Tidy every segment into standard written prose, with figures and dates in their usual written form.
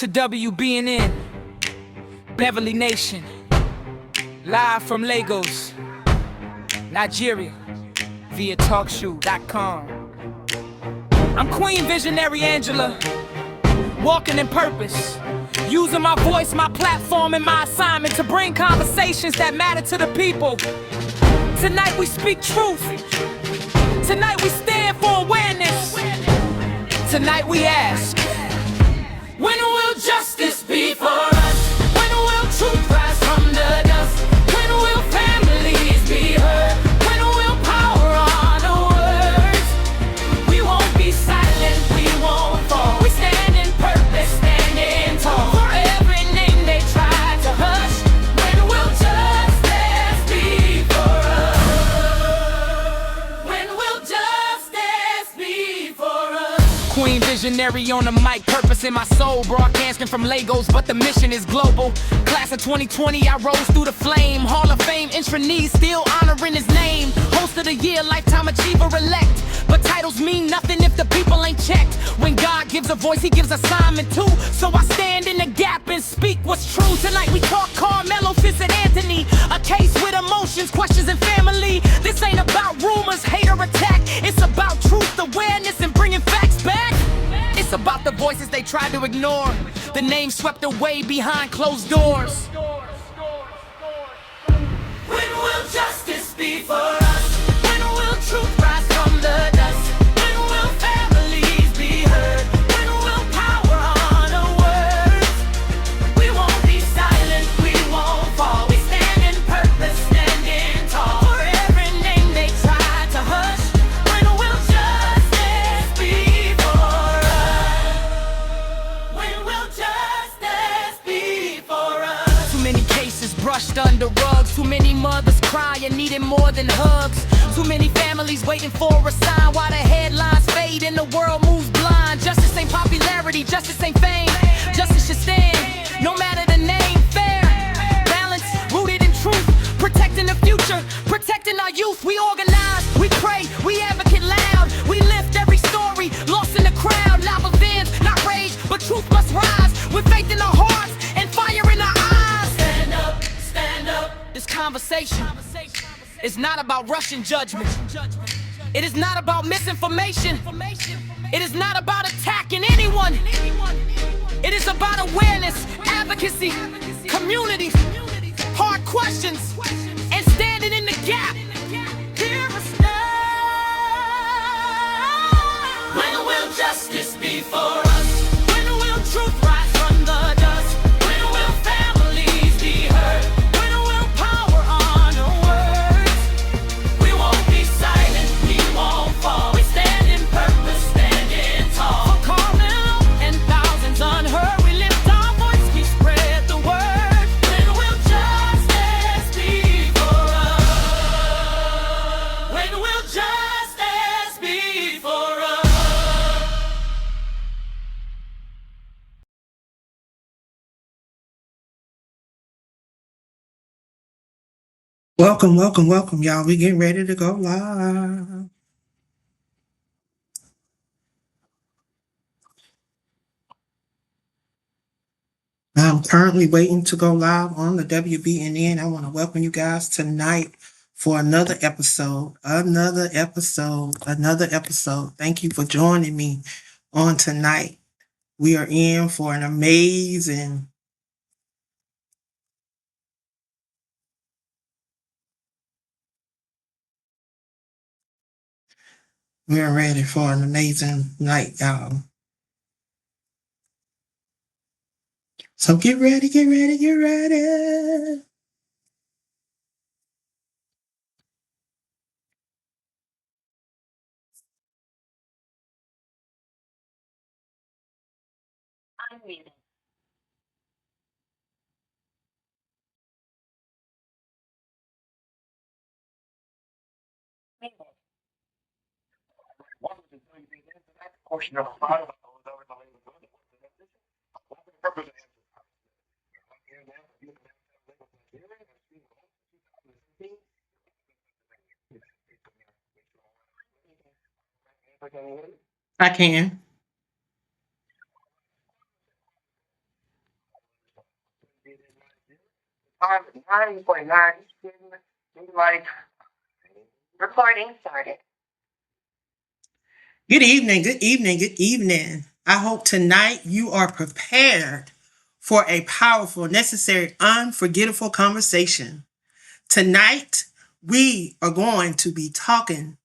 To WBNN, Beverly Nation, live from Lagos, Nigeria, via talkshoe.com. I'm Queen Visionary Angela, walking in purpose, using my voice, my platform, and my assignment to bring conversations that matter to the people. Tonight we speak truth. Tonight we stand for awareness. Tonight we ask, when will justice be for us? When will truth rise from the dust? When will families be heard? When will power honor words? We won't be silent, we won't fall. We stand in purpose, standing tall. For every name they try to hush, when will justice be for us? When will justice be for us? Queen Visionary on the mic, purpose in my soul, broadcasting from Lagos, but the mission is global. Class of 2020, I rose through the flame. Hall of Fame, intranees, still honoring his name. Host of the year, lifetime achiever elect. But titles mean nothing if the people ain't checked. When God gives a voice, he gives assignment too. So I stand in the gap and speak what's true. Tonight we talk Karmelo, Fitz and Anthony. A case with emotions, questions and family. This ain't about rumors, hate or attack. It's about truth, awareness and bringing facts back. It's about the voices they tried to ignore, the names swept away behind closed doors. When will justice be for us? When will truth rise from the dust? When will families be heard? When will power honor words? We won't be silent, we won't fall. We stand in purpose, standing tall. For every name they try to hush, when will justice be for us? When will justice be for us? Too many cases brushed under rugs. Too many mothers crying, needing more than hugs. Too many families waiting for a sign while the headlines fade and the world moves blind. Justice ain't popularity, justice ain't fame. Justice should stand, no matter the name. Fair, balance, rooted in truth. Protecting the future, protecting our youth. We organize, we pray, we advocate loud. We lift every story, lost in the crowd. Lava vents, not rage, but truth must rise. With faith in our hearts and fire in our eyes. Stand up, stand up. This conversation is not about rushing judgment. It is not about misinformation. It is not about attacking anyone. It is about awareness, advocacy, community, hard questions, and standing in the gap. Hear us now. When will justice be for us? When will truth rise from the dust? When will families be heard? When will power honor words? We won't be silent, we won't fall. We stand in purpose, standing tall. For Karmelo and thousands unheard, we lift our voice, we spread the word. When will justice be for us? When will justice be for us? Welcome, welcome, welcome, y'all. We getting ready to go live. I'm currently waiting to go live on the WBNN. I want to welcome you guys tonight for another episode. Thank you for joining me on tonight. We are in for an amazing we're ready for an amazing night, y'all. So get ready, get ready, get ready. I can. Good evening, good evening, good evening. I hope tonight you are prepared for a powerful, necessary, unforgettable conversation. Tonight, we are going to be talking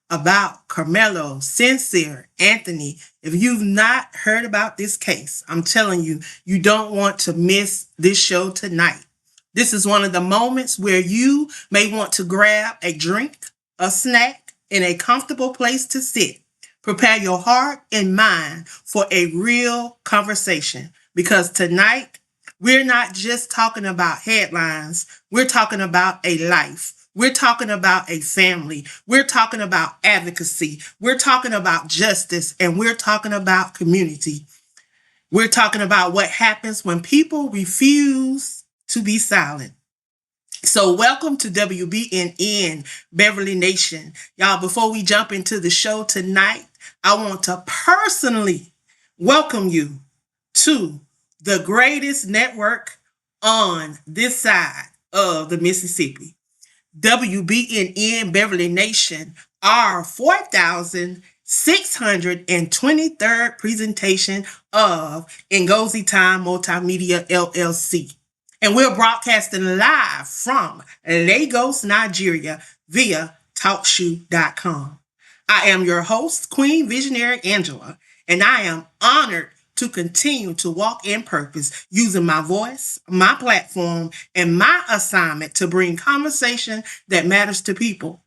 about Karmelo, Sincere, Anthony. If you've not heard about this case, I'm telling you, you don't want to miss this show tonight. This is one of the moments where you may want to grab a drink, a snack, and a comfortable place to sit. Prepare your heart and mind for a real conversation because tonight we're not just talking about headlines, we're talking about a life. We're talking about a family. We're talking about advocacy. We're talking about justice, and we're talking about community. We're talking about what happens when people refuse to be silent. So welcome to WBNN, Beverly Nation. Y'all, before we jump into the show tonight, I want to personally welcome you to the greatest network on this side of the Mississippi. WBNN Beverly Nation, our 4,623rd presentation of Ngozi Time Multimedia LLC. And we're broadcasting live from Lagos, Nigeria via TalkShoe.com. I am your host, Queen Visionary Angela, and I am honored to continue to walk in purpose using my voice, my platform, and my assignment to bring conversation that matters to people.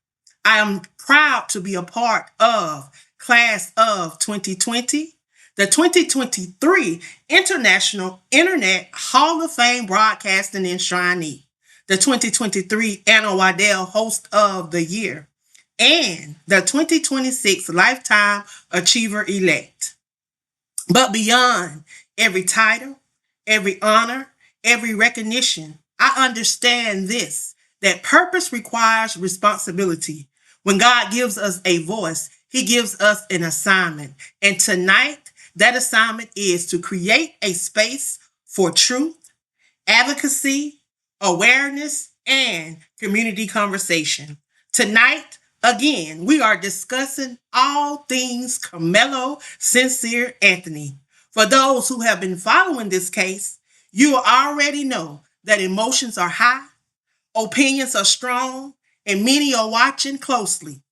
I am proud to be a part of Class of 2020, the 2023 International Internet Hall of Fame Broadcasting Enshrinee, the 2023 Anna Waddell Host of the Year, and the 2026 Lifetime Achiever Elect. But beyond every title, every honor, every recognition, I understand this, that purpose requires responsibility. When God gives us a voice, he gives us an assignment. And tonight, that assignment is to create a space for truth, advocacy, awareness, and community conversation. Tonight, again, we are discussing all things Karmelo, Sincere, Anthony. For those who have been following this case, you already know that emotions are high, opinions are strong, and many are watching closely.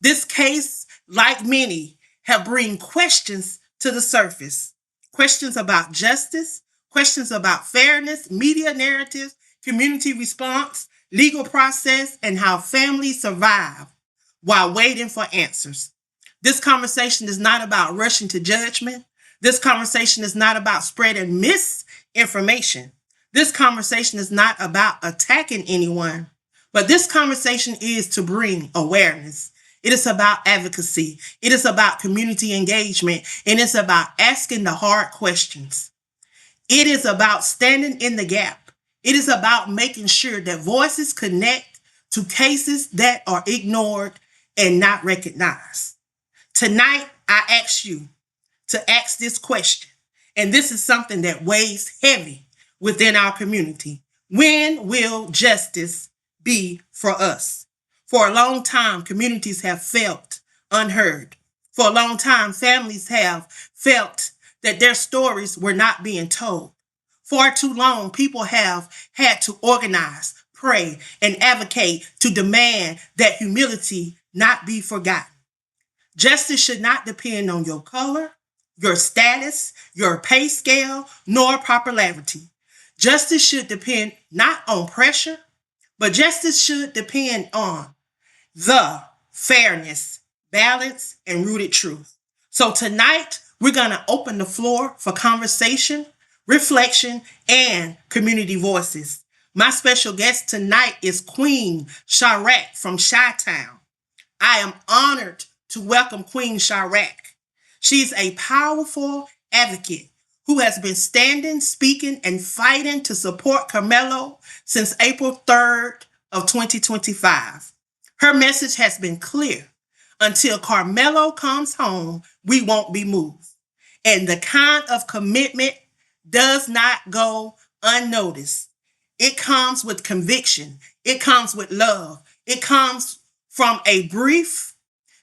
This case, like many, have bring questions to the surface. Questions about justice, questions about fairness, media narratives, community response, legal process, and how families survive while waiting for answers. This conversation is not about rushing to judgment. This conversation is not about spreading misinformation. This conversation is not about attacking anyone, but this conversation is to bring awareness. It is about advocacy. It is about community engagement, and it's about asking the hard questions. It is about standing in the gap. It is about making sure that voices connect to cases that are ignored and not recognized. Tonight, I ask you to ask this question, and this is something that weighs heavy within our community. When will justice be for us? For a long time, communities have felt unheard. For a long time, families have felt that their stories were not being told. Far too long, people have had to organize, pray, and advocate to demand that humility not be forgotten. Justice should not depend on your color, your status, your pay scale, nor popularity. Justice should depend not on pressure, but justice should depend on the fairness, balance, and rooted truth. So tonight, we're going to open the floor for conversation, reflection, and community voices. My special guest tonight is Queen Sharak from Chi-Town. I am honored to welcome Queen Sharak. She's a powerful advocate who has been standing, speaking, and fighting to support Karmelo since April 3rd of 2025. Her message has been clear. Until Karmelo comes home, we won't be moved. And the kind of commitment does not go unnoticed. It comes with conviction. It comes with love. It comes from a brief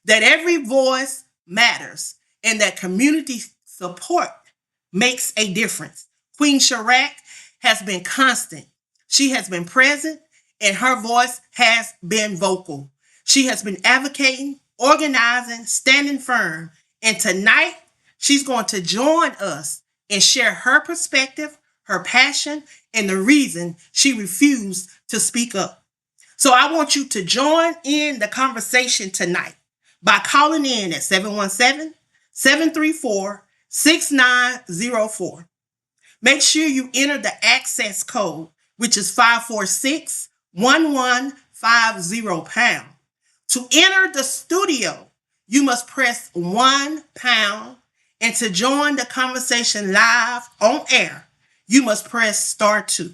that every voice matters and that community support makes a difference. Queen Sharak has been constant. She has been present and her voice has been vocal. She has been advocating, organizing, standing firm. And tonight, she's going to join us and share her perspective, her passion, and the reason she refused to speak up. So I want you to join in the conversation tonight by calling in at 717-734-6904. Make sure you enter the access code, which is 546-1150 To enter the studio, you must press £1. And to join the conversation live on air, you must press *2.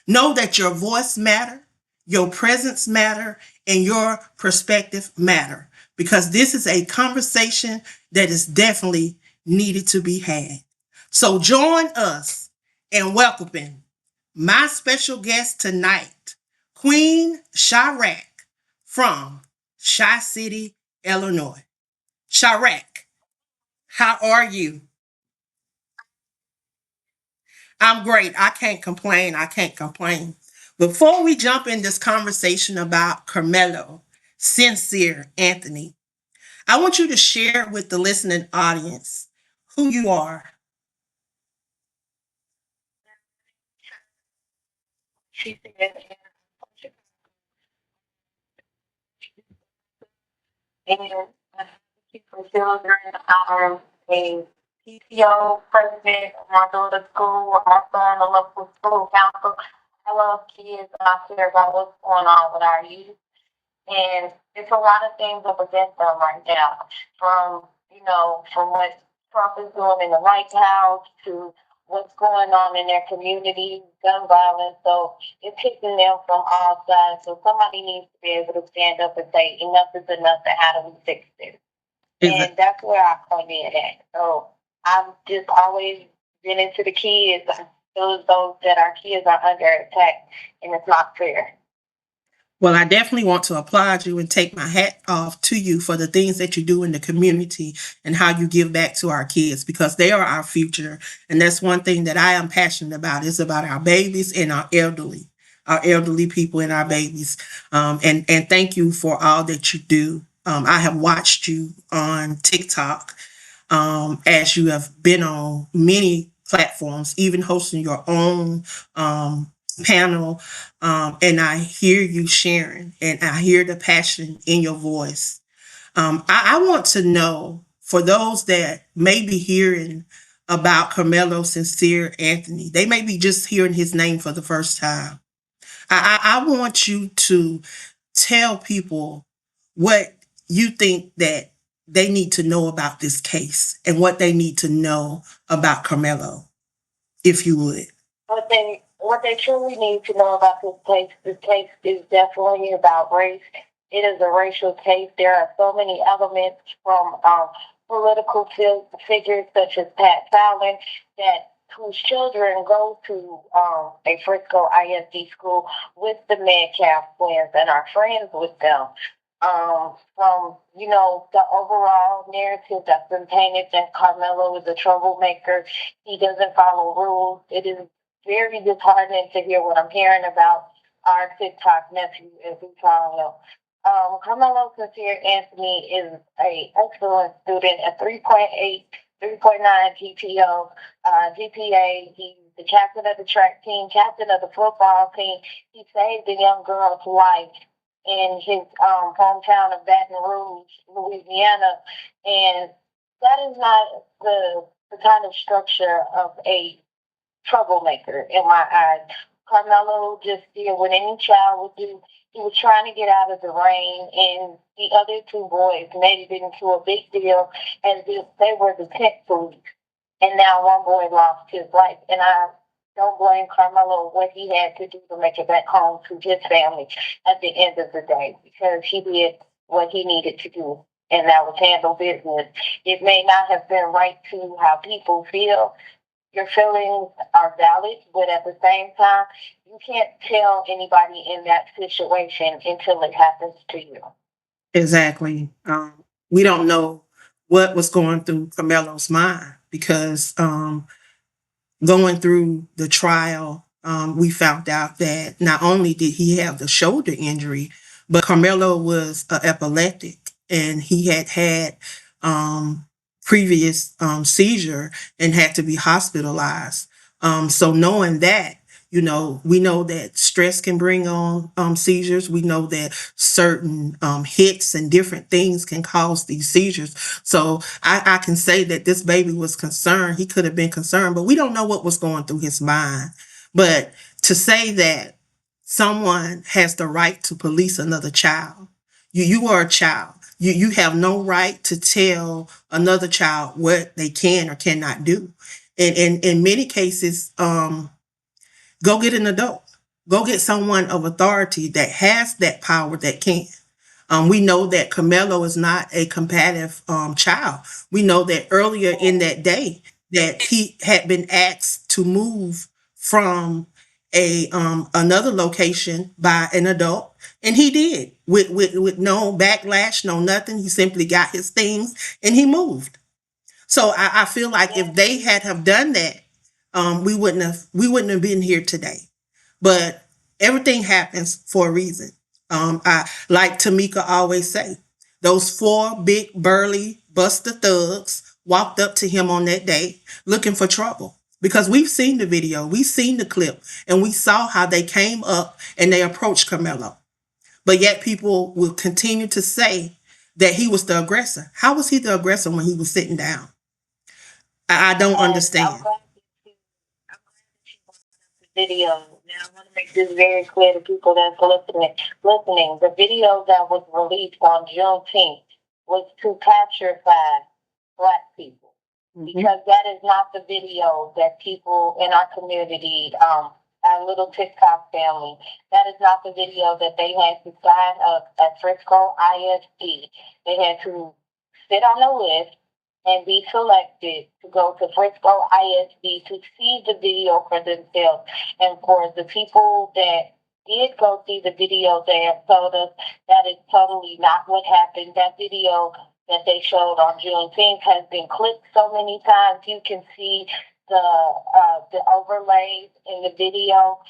Know that your voice matter, your presence matter, and your perspective matter because this is a conversation that is definitely needed to be had. So join us in welcoming my special guest tonight, Queen Sharak from Shy City, Illinois. Sharak, how are you? I'm great. I can't complain. I can't complain. Before we jump in this conversation about Karmelo, Sincere Anthony, I want you to share with the listening audience who you are. She said, and for children, I'm a PTO president of my daughter's school. I'm also on the local school council. I love kids and I care about what's going on with our youth. And it's a lot of things up against them right now. From what Trump is doing in the White House to what's going on in their community, gun violence. So it's hitting them from all sides. So somebody needs to be able to stand up and say, enough is enough, and how do we fix this? Is it? And that's where I come in at. So I've just always been into the kids. Those that our kids are under attack, and it's not fair. Well, I definitely want to applaud you and take my hat off to you for the things that you do in the community and how you give back to our kids because they are our future. And that's one thing that I am passionate about. It's about our babies and our elderly people and our babies. And thank you for all that you do. I have watched you on TikTok as you have been on many platforms, even hosting your own panel. And I hear you sharing, and I hear the passion in your voice. I want to know for those that may be hearing about Karmelo Sincere Anthony, they may be just hearing his name for the first time. I want you to tell people what you think that they need to know about this case and what they need to know about Karmelo, if you would. What they truly need to know about this case is definitely about race. It is a racial case. There are so many elements from political figures such as Pat Fallon that whose children go to a Frisco ISD school with the Metcalf twins and are friends with them. From the overall narrative that's been painted that Carmelo is a troublemaker, he doesn't follow rules. It is very disheartening to hear what I'm hearing about our TikTok nephew, as we call him. Carmelo Sincere Anthony is a excellent student at 3.8, 3.9 GPO, GPA. He's the captain of the track team, captain of the football team. He saved a young girl's life in his hometown of Baton Rouge, Louisiana, and that is not the kind of structure of a troublemaker in my eyes. Carmelo just did what any child would do. He was trying to get out of the rain, and the other two boys made it into a big deal as if they were the tent police. And now one boy lost his life, and I don't blame Carmelo what he had to do to make it back home to his family at the end of the day because he did what he needed to do, and that was handle business. It may not have been right to how people feel, your feelings are valid, but at the same time, you can't tell anybody in that situation until it happens to you. Exactly. We don't know what was going through Carmelo's mind because going through the trial, we found out that not only did he have the shoulder injury, but Carmelo was epileptic and he had previous seizure and had to be hospitalized. So knowing that, we know that stress can bring on seizures. We know that certain hits and different things can cause these seizures. So I can say that this baby was concerned. He could have been concerned, but we don't know what was going through his mind. But to say that someone has the right to police another child, you are a child. You have no right to tell another child what they can or cannot do. And in many cases, go get an adult. Go get someone of authority that has that power that can. We know that Karmelo is not a combative child. We know that earlier in that day that he had been asked to move from a another location by an adult, and he did with no backlash, no nothing. He simply got his things and he moved. So I feel like if they had have done that, we wouldn't have been here today. But everything happens for a reason. I like Tamika always say, those four big burly buster thugs walked up to him on that day looking for trouble. Because we've seen the video, we've seen the clip, and we saw how they came up and they approached Karmelo. But yet people will continue to say that he was the aggressor. How was he the aggressor when he was sitting down? I don't And I'm understand. glad that you brought up the video. Now I want to make this very clear to people that's listening. The video that was released on Juneteenth was to pacify black people, Mhm. because that is not the video that people in our community, our little TikTok family, that is not the video that they had to sign up at Frisco ISD. They had to sit on the list and be selected to go to Frisco ISD to see the video for themselves. And for the people that did go see the video, they have told us that is totally not what happened. That video that they showed on Juneteenth has been clipped so many times. You can see the overlays in the video.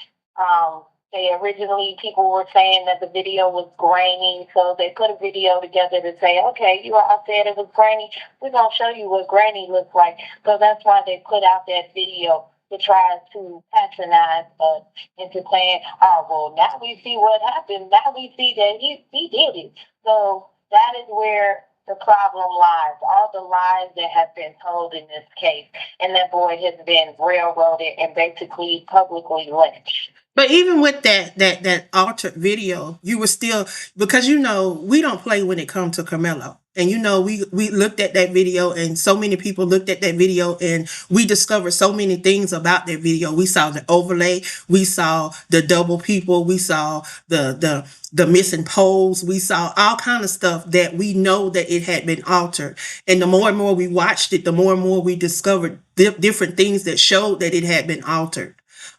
They originally, people were saying that the video was grainy, so they put a video together to say, okay, you all said it was grainy. We're going to show you what grainy looks like. So that's why they put out that video to try to patronize us into saying, oh, well, now we see what happened. Now we see that he did it. So that is where the problem lies. All the lies that have been told in this case. And that boy has been railroaded and basically publicly lynched. But even with that altered video, you were still, because we don't play when it comes to Karmelo. And we looked at that video and so many people looked at that video and we discovered so many things about that video. We saw the overlay, we saw the double people, we saw the missing poles, we saw all kind of stuff that we know that it had been altered. And the more and more we watched it, the more and more we discovered different things that showed that it had been altered.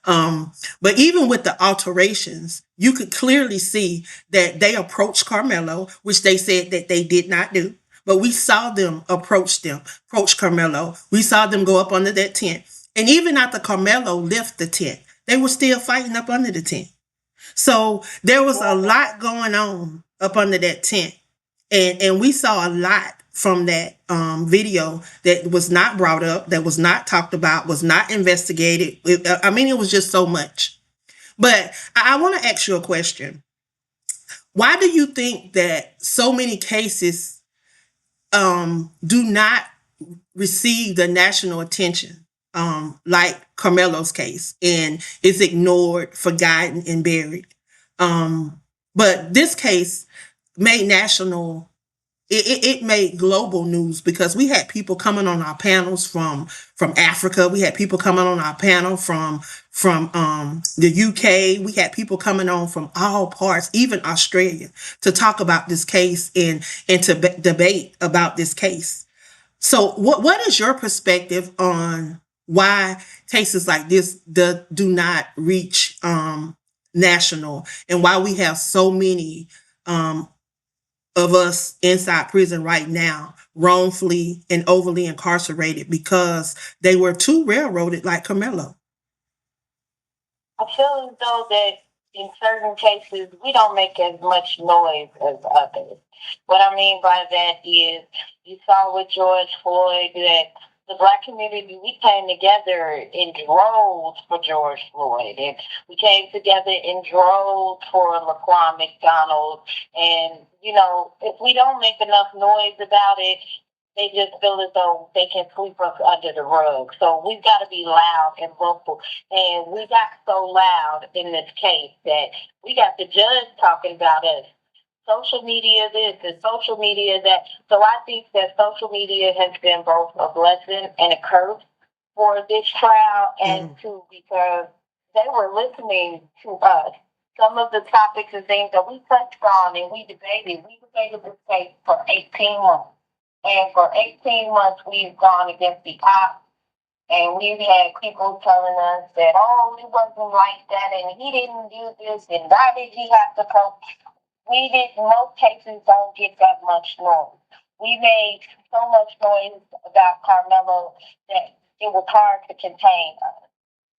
But even with the alterations, you could clearly see that they approached Karmelo, which they said that they did not do. But we saw them approach Karmelo. We saw them go up under that tent. And even after Karmelo left the tent, they were still fighting up under the tent. So there was a lot going on up under that tent. And we saw a lot from that video that was not brought up, that was not talked about, was not investigated. It was just so much. But I want to ask you a question. Why do you think that so many cases do not receive the national attention, like Karmelo's case, and is ignored, forgotten, and buried? But this case made national. It made global news because we had people coming on our panels from Africa. We had people coming on our panel from the UK. We had people coming on from all parts, even Australia, to talk about this case and to debate about this case. So what is your perspective on why cases like this do not reach national, and why we have so many um, of us inside prison right now, wrongfully and overly incarcerated because they were too railroaded, like Carmelo. I feel as though that in certain cases we don't make as much noise as others. What I mean by that is you saw with George Floyd that the black community we came together in droves for George Floyd, and we came together in droves for Laquan McDonald. And if we don't make enough noise about it, they just feel as though they can sweep us under the rug. So we've got to be loud and vocal. And we got so loud in this case that we got the judge talking about us. Social media this and social media that. So I think that social media has been both a blessing and a curse for this trial, and two, because they were listening to us. Some of the topics and things that we touched on and we debated this case for 18 months. And for 18 months, we've gone against the odds. And we've had people telling us that, oh, it wasn't like that, and he didn't do this, and why did he have to come? We did, most cases don't get that much noise. We made so much noise about Carmelo that it was hard to contain us.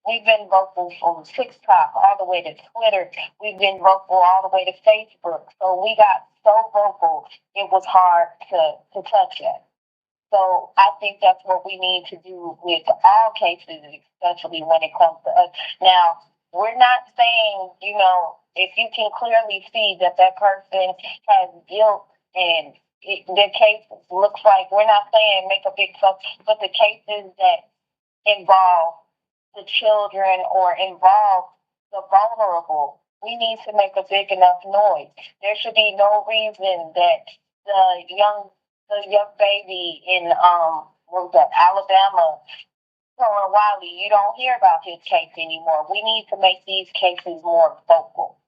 We've been vocal from TikTok all the way to Twitter. We've been vocal all the way to Facebook. So we got so vocal, it was hard to touch it. So I think that's what we need to do with all cases, especially when it comes to us. Now, we're not saying, if you can clearly see that that person has guilt and the case looks like, we're not saying make a big fuss, but the cases that involve the children or involve the vulnerable, we need to make a big enough noise. There should be no reason that the young young baby in what was that, Alabama, Colin Wiley, you don't hear about his case anymore. We need to make these cases more vocal.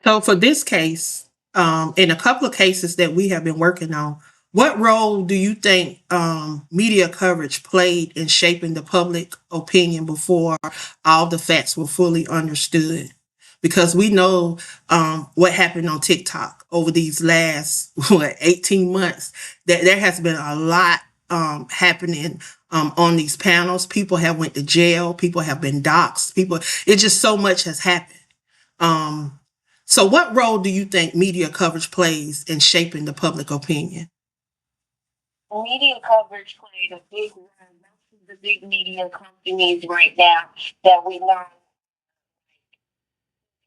So for this case, in a couple of cases that we have been working on, what role do you think media coverage played in shaping the public opinion before all the facts were fully understood? Because we know what happened on TikTok over these last 18 months, that there has been a lot happening on these panels. People have went to jail, people have been doxxed, it just so much has happened. So what role do you think media coverage plays in shaping the public opinion? Media coverage played a big role. Most of the big media companies right now that we know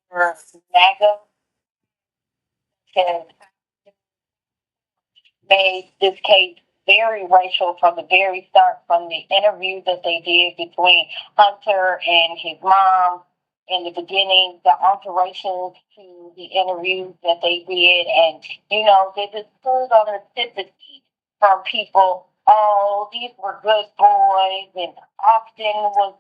for MAGA has made this case very racial from the very start, from the interview that they did between Hunter and his mom in the beginning, the alterations to the interviews that they did, and they just pulled on the sympathy from people. Oh, these were good boys, and Austin was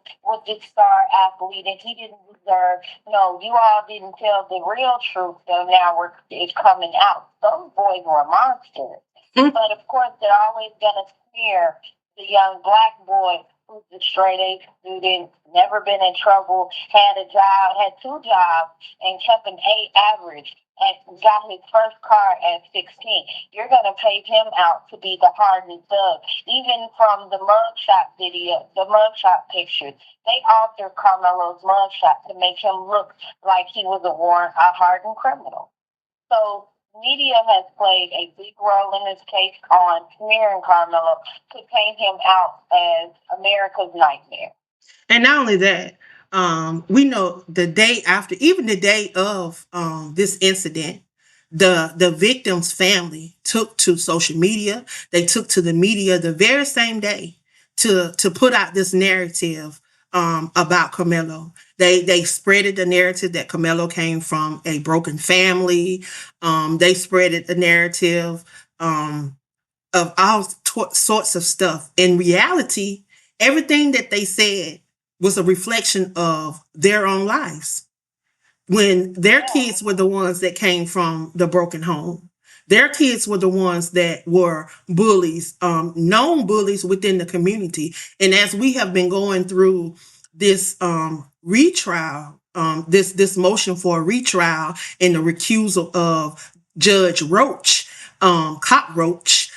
the star athlete, and he didn't deserve. No, you all didn't tell the real truth, so now it's coming out. Those boys were monsters. But of course, they're always gonna smear the young black boy who's a straight A student, never been in trouble, had two jobs, and kept an A average, and got his first car at 16. You're going to pave him out to be the hardened thug. Even from the mugshot video, the mugshot pictures, they altered Carmelo's mugshot to make him look like he was a hardened criminal. So media has played a big role in this case on smearing Carmelo to paint him out as America's nightmare. And not only that, we know the day after, even the day of this incident, the victim's family took to social media. They took to the media the very same day to put out this narrative about Carmelo. They spreaded the narrative that Carmelo came from a broken family. They spreaded the narrative of all sorts of stuff. In reality, everything that they said was a reflection of their own lives when their kids were the ones that came from the broken home. Their kids were the ones that were bullies, known bullies within the community. And as we have been going through this retrial, this motion for a retrial and the recusal of Judge Roach, Cockroach,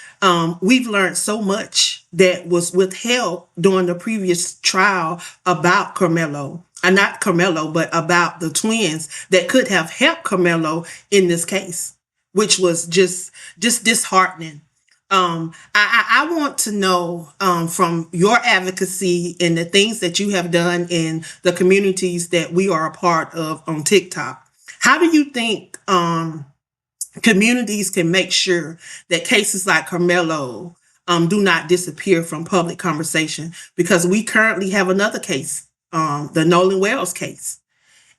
we've learned so much that was withheld during the previous trial about Carmelo. Not Carmelo, but about the twins that could have helped Carmelo in this case, which was just disheartening. I want to know from your advocacy and the things that you have done in the communities that we are a part of on TikTok. How do you think communities can make sure that cases like Carmelo do not disappear from public conversation? Because we currently have another case, the Nolan Wells case,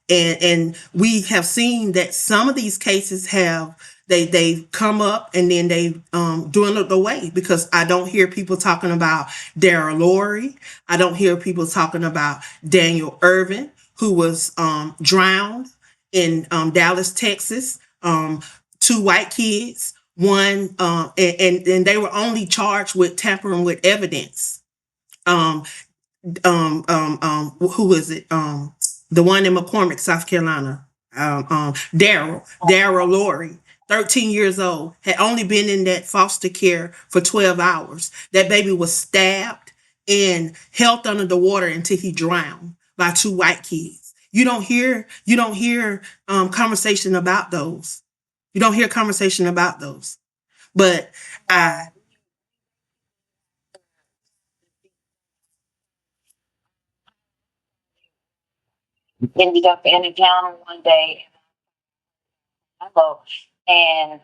and we have seen that some of these cases have they come up and then they dwindled away, because I don't hear people talking about Daryl Lowry. I don't hear people talking about Daniel Irvin, who was drowned in Dallas, Texas. Two white kids, one and they were only charged with tampering with evidence. Um, who is it? The one in McCormick, South Carolina. Daryl Lowry, 13 years old, had only been in that foster care for 12 hours. That baby was stabbed and held under the water until he drowned by two white kids. You don't hear conversation about those. You don't hear conversation about those. But I Ended up in a county one day, and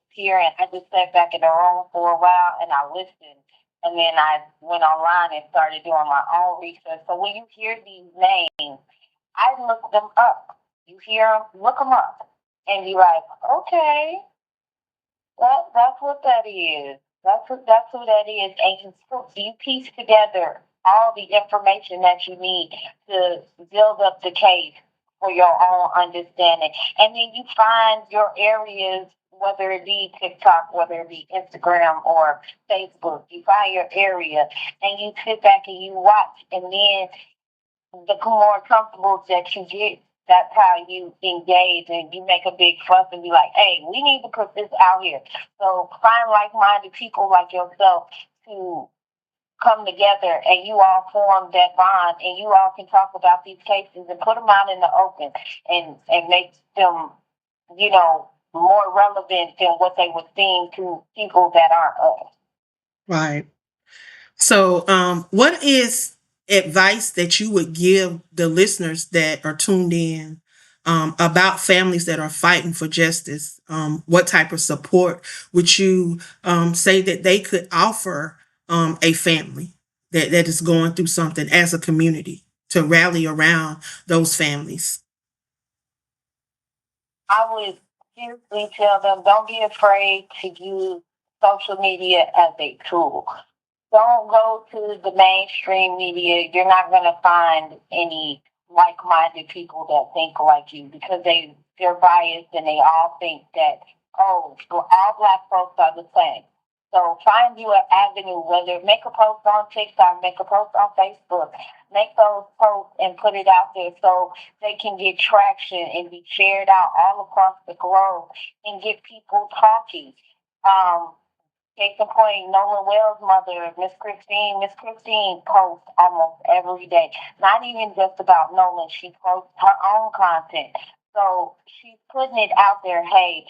here, and I just sat back in the room for a while and I listened. And then I went online and started doing my own research. So when you hear these names, I look them up. You hear them, look them up. And you're like, okay, that's what that is. That's who that is. And you piece together all the information that you need to build up the case for your own understanding. And then you find your areas, whether it be TikTok, whether it be Instagram or Facebook, you find your area and you sit back and you watch, and then the more comfortable that you get, that's how you engage and you make a big fuss and be like, hey, we need to put this out here. So find like minded people like yourself to come together and you all form that bond and you all can talk about these cases and put them out in the open and make them, more relevant than what they would seem to people that aren't us. right. So, what is advice that you would give the listeners that are tuned in about families that are fighting for justice? What type of support would you say that they could offer a family that is going through something as a community to rally around those families? I would seriously tell them don't be afraid to use social media as a tool. Don't go to the mainstream media. You're not going to find any like-minded people that think like you because they're biased and they all think that, oh, so all black folks are the same. So find you an avenue, whether make a post on TikTok, make a post on Facebook, make those posts and put it out there so they can get traction and be shared out all across the globe and get people talking. Um, Case in point, Nolan Wells' mother, Miss Christine posts almost every day. Not even just about Nolan, she posts her own content. So she's putting it out there, hey,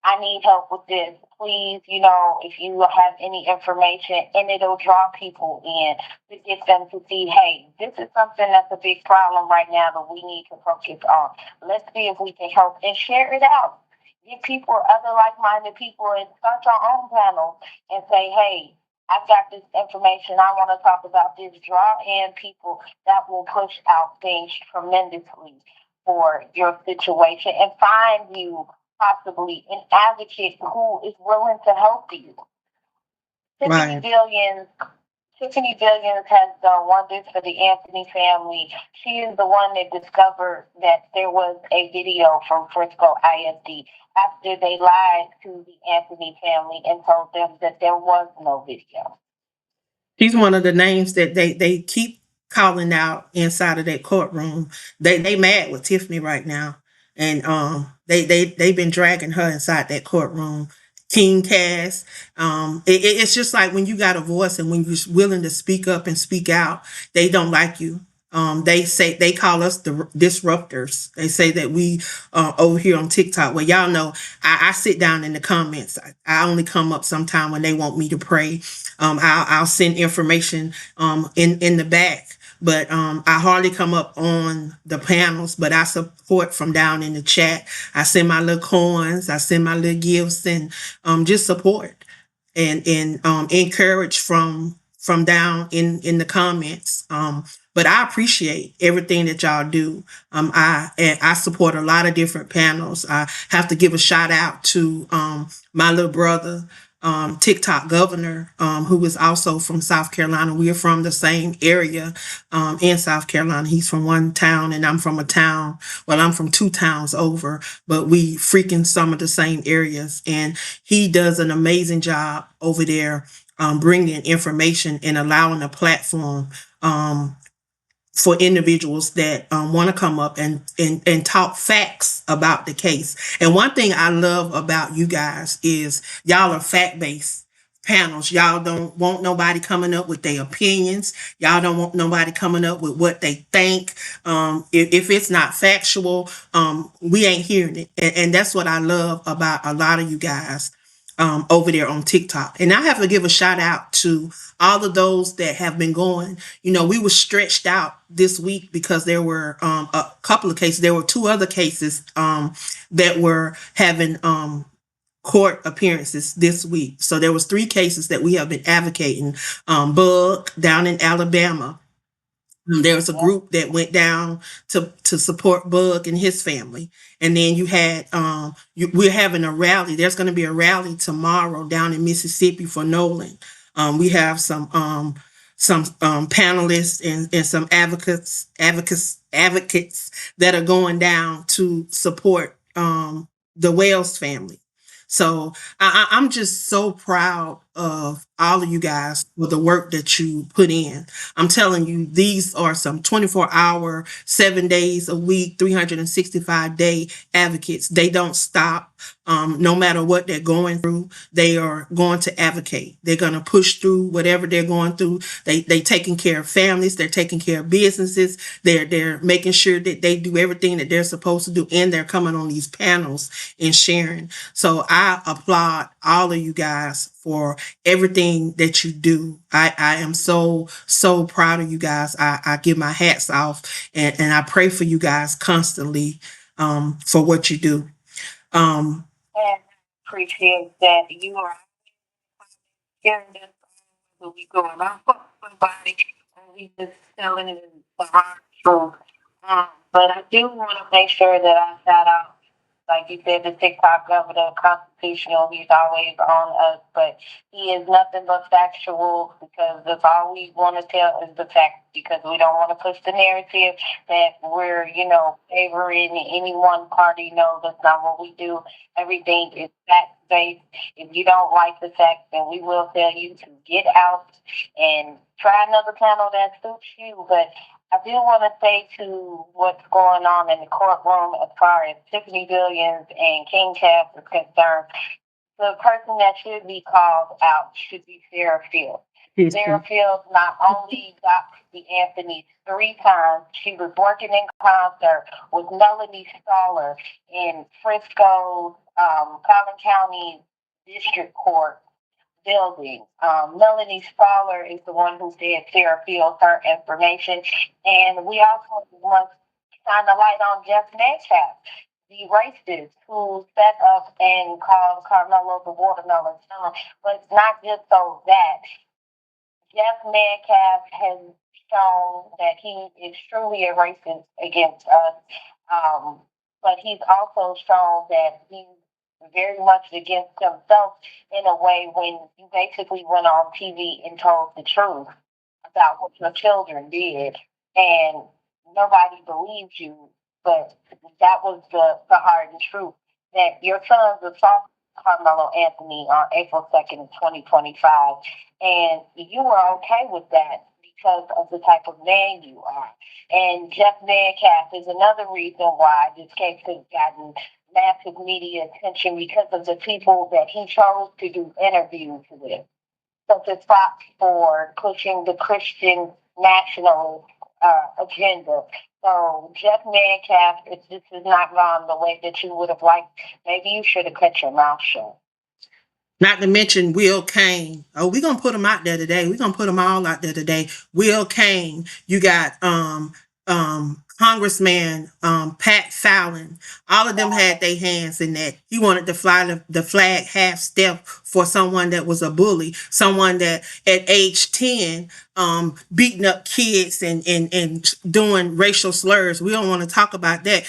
I need help with this. Please, if you have any information, and it'll draw people in to get them to see, hey, this is something that's a big problem right now that we need to focus on. Let's see if we can help and share it out. Get people, other like-minded people, and start your own panel and say, hey, I've got this information. I want to talk about this. Draw in people that will push out things tremendously for your situation and find you possibly an advocate who is willing to help you. 50 Right. billion Tiffany Billions has done wonders for the Anthony family. She is the one that discovered that there was a video from Frisco ISD after they lied to the Anthony family and told them that there was no video. She's one of the names that they keep calling out inside of that courtroom. They mad with Tiffany right now, and they've been dragging her inside that courtroom. King Cass, it's just like when you got a voice and when you're willing to speak up and speak out, they don't like you. They say they call us the disruptors. They say that we over here on TikTok. Well, y'all know I sit down in the comments. I only come up sometime when they want me to pray. I'll send information in the back, but I hardly come up on the panels. But I support from down in the chat. I send my little coins. I send my little gifts and just support and encourage from down in the comments. But I appreciate everything that y'all do. I support a lot of different panels. I have to give a shout out to my little brother, TikTok governor, who is also from South Carolina. We are from the same area in South Carolina. He's from one town and I'm from a town. Well, I'm from two towns over, but we freaking some of the same areas. And he does an amazing job over there bringing information and allowing a platform for individuals that want to come up and talk facts about the case. And one thing I love about you guys is y'all are fact based panels. Y'all don't want nobody coming up with their opinions. Y'all don't want nobody coming up with what they think. If it's not factual, we ain't hearing it. And that's what I love about a lot of you guys over there on TikTok. And I have to give a shout out to all of those that have been going. You know, we were stretched out this week because there were a couple of cases. There were two other cases that were having court appearances this week. So there was three cases that we have been advocating. Bug down in Alabama. There was a group that went down to support Bug and his family, and then you had we're having a rally. There's going to be a rally tomorrow down in Mississippi for Nolan. We have some panelists and some advocates that are going down to support the Wells family. So I'm just so proud of all of you guys for the work that you put in. I'm telling you, these are some 24-hour, 7 days a week, 365-day advocates. They don't stop. No matter what they're going through, they are going to advocate. They're going to push through whatever they're going through. They taking care of families. They're taking care of businesses. They're making sure that they do everything that they're supposed to do, and they're coming on these panels and sharing. So I applaud all of you guys for everything that you do. I am so proud of you guys. I give my hats off and I pray for you guys constantly for what you do. And appreciate that you are hearing this what we going on for somebody and we just telling it in the hard truth. But I do want to make sure that I shout out, like you said, the TikTok governor, constitutional. He's always on us, but he is nothing but factual because that's all we want to tell is the facts because we don't want to push the narrative that we're, favoring any one party. No, that's not what we do. Everything is fact based. If you don't like the facts, then we will tell you to get out and try another channel that suits you. But I do want to say to what's going on in the courtroom as far as Tiffany Williams and King Cass is concerned, the person that should be called out should be Sarah Fields. Sarah Fields not only got the Anthony 3 times, she was working in concert with Melanie Stoller in Frisco's Collin County District Court building. Melanie Stoller is the one who said Sarah Fields her information. And we also want to shine the light on Jeff Metcalf, the racist who set up and called Karmelo the watermelon son. But not just so that. Jeff Metcalf has shown that he is truly a racist against us. But he's also shown that he's very much against himself in a way when you basically went on TV and told the truth. about what your children did, and nobody believed you. But that was the hard and truth that your sons assaulted Carmelo Anthony on April 2nd, 2025, and you were okay with that because of the type of man you are. And Jeff Metcalf is another reason why this case has gotten massive media attention because of the people that he chose to do interviews with, such as Fox for pushing the Christian national agenda. So, Jeff Metcalf, if this has not gone the way that you would have liked, maybe you should have cut your mouth shut. Not to mention Will Kane. Oh, we're gonna put them out there today. We're gonna put them all out there today. Will Kane. You got Congressman Pat Fallon. All of them had their hands in that. He wanted to fly the flag half step for someone that was a bully, someone that at age 10 beating up kids and doing racial slurs. We don't want to talk about that.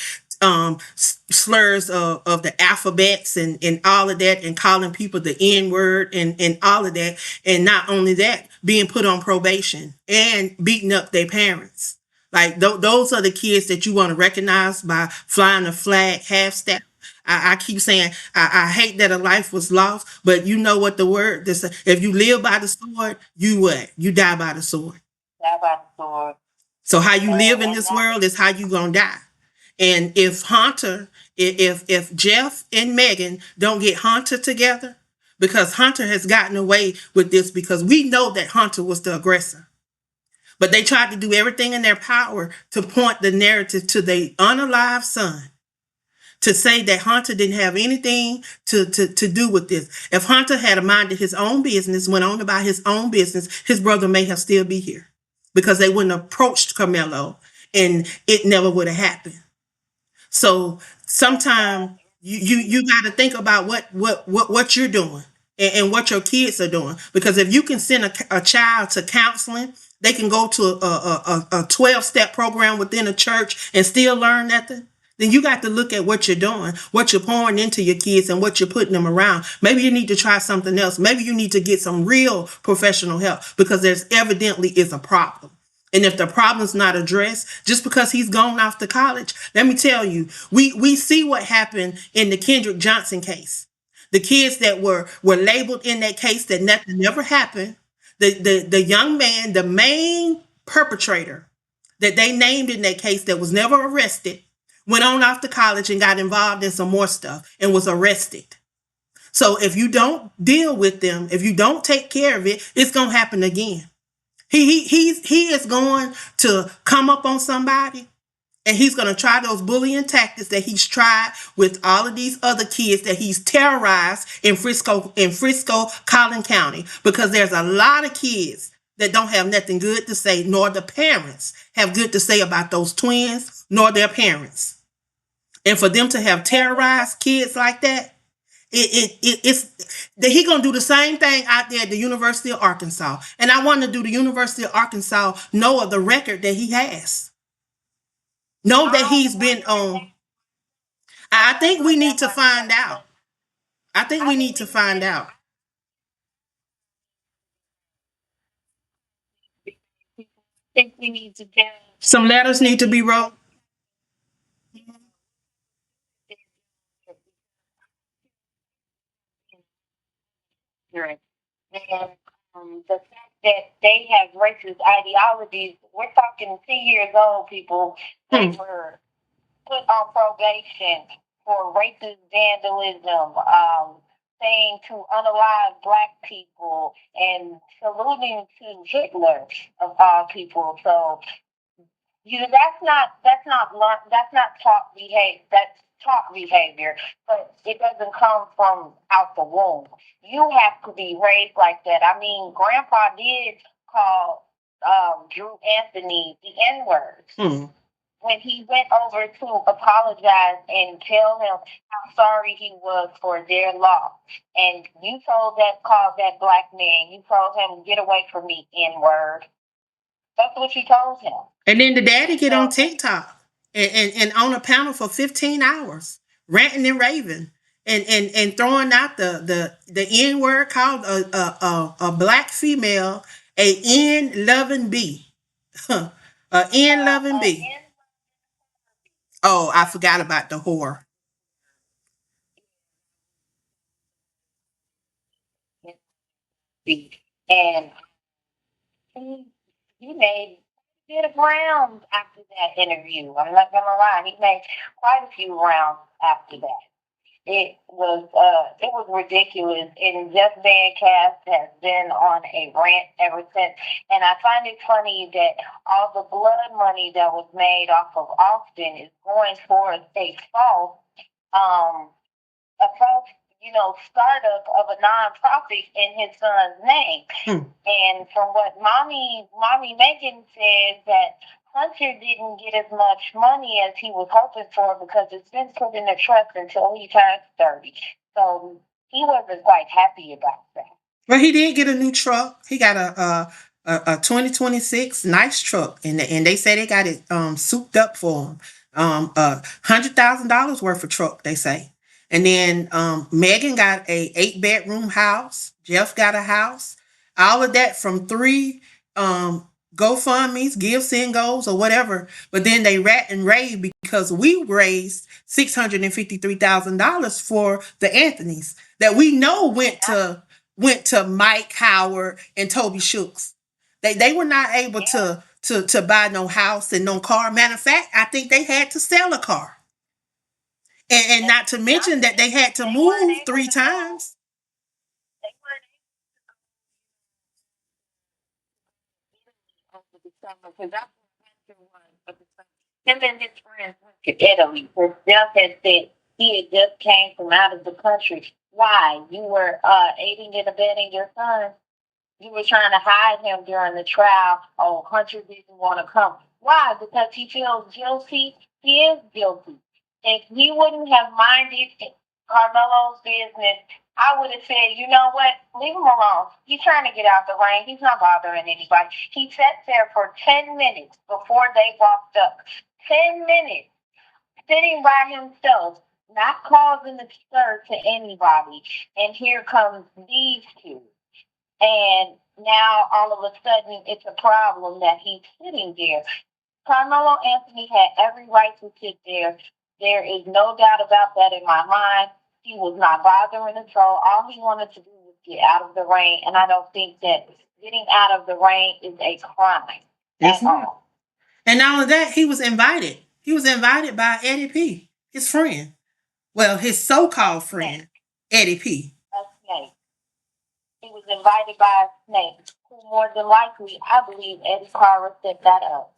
Slurs of the alphabets and all of that, and calling people the N word and all of that. And not only that, being put on probation and beating up their parents. Like those are the kids that you want to recognize by flying the flag half step. I keep saying I hate that a life was lost, but you know what the word this if you live by the sword, you what? You die by the sword. That about the sword. So how you live in this world is how you gonna die. And if Hunter, if Jeff and Megan don't get Hunter together, because Hunter has gotten away with this because we know that Hunter was the aggressor. But they tried to do everything in their power to point the narrative to their unalive son, to say that Hunter didn't have anything to do with this. If Hunter had minded his own business, went on about his own business, his brother may have still be here because they wouldn't have approached Karmelo and it never would have happened. So sometimes you got to think about what you're doing and what your kids are doing. Because if you can send a child to counseling, they can go to a 12-step program within a church and still learn nothing. Then you got to look at what you're doing, what you're pouring into your kids and what you're putting them around. Maybe you need to try something else. Maybe you need to get some real professional help because there's evidently is a problem. And if the problem's not addressed, just because he's gone off to college, let me tell you, we see what happened in the Kendrick Johnson case. The kids that were labeled in that case that nothing never happened. The young man, the main perpetrator that they named in that case that was never arrested, went on off to college and got involved in some more stuff and was arrested. So if you don't deal with them, if you don't take care of it, it's gonna happen again. He is going to come up on somebody and he's going to try those bullying tactics that he's tried with all of these other kids that he's terrorized in Frisco, Collin County, because there's a lot of kids that don't have nothing good to say, nor the parents have good to say about those twins, nor their parents. And for them to have terrorized kids like that, it's that he gonna do the same thing out there at the University of Arkansas. And I want to do the University of Arkansas know of the record that he has. Know that he's been on. I think we need to find out. I think we need to find out. I think we need to get Some letters need to be wrote. right. And the fact that they have racist ideologies, we're talking 10 years old people, they Hmm. were put on probation for racist vandalism, saying to unalive black people and saluting to Hitler of all people. So that's not taught behavior. That's taught behavior, but it doesn't come from out the womb. You have to be raised like that. I mean, Grandpa did call Drew Anthony the N word Hmm. when he went over to apologize and tell him how sorry he was for their loss. And you called that black man. You told him, "Get away from me, N word." That's what you told him. And then the daddy get on So TikTok and on a panel for 15 hours, ranting and raving and throwing out the N word, called a black female A N loving B. A N loving B. Oh, I forgot about the whore. And he, he made a bit of rounds after that interview. I'm not gonna lie, he made quite a few rounds after that. It was ridiculous, and Jeff Van Cast has been on a rant ever since. And I find it funny that all the blood money that was made off of Austin is going towards a um a false, startup of a nonprofit in his son's name. Hmm. And from what mommy Megan says that Hunter didn't get as much money as he was hoping for because it's been put in a trust until he turns 30. So he wasn't quite happy about that. Well, he did get a new truck. He got a 2026 nice truck, and they say they got it souped up for him. $100,000 worth of truck, they say. And then Megan got a 8-bedroom house. Jeff got a house. All of that from 3 GoFundMe's, Give, Send, Goes, or whatever. But then they rat and rave because we raised $653,000 for the Anthonys that we know went to Mike Howard and Toby Shooks. They were not able to buy no house and no car. Matter of fact, I think they had to sell a car. And not to mention that they had to move 3 times. They weren't able to go over the summer because that's what Hunter was for the summer. Him and his friends went to Italy. Because Jeff had said he had just came from out of the country. Why? You were aiding and abetting your son. You were trying to hide him during the trial. Oh, Hunter didn't want to come. Why? Because he feels guilty. He is guilty. If he wouldn't have minded Carmelo's business, I would have said, you know what? Leave him alone. He's trying to get out the rain. He's not bothering anybody. He sat there for 10 minutes before they walked up. 10 minutes sitting by himself, not causing a stir to anybody. And here comes these two. And now all of a sudden it's a problem that he's sitting there. Carmelo Anthony had every right to sit there. There is no doubt about that in my mind. He was not bothering the troll. All he wanted to do was get out of the rain, and I don't think that getting out of the rain is a crime It's at not. all. And not only that, he was invited. He was invited by Eddie P, his friend. Well, his so-called friend, Eddie P. A snake. He was invited by a snake, who more than likely, I believe, Eddie Carter set that up.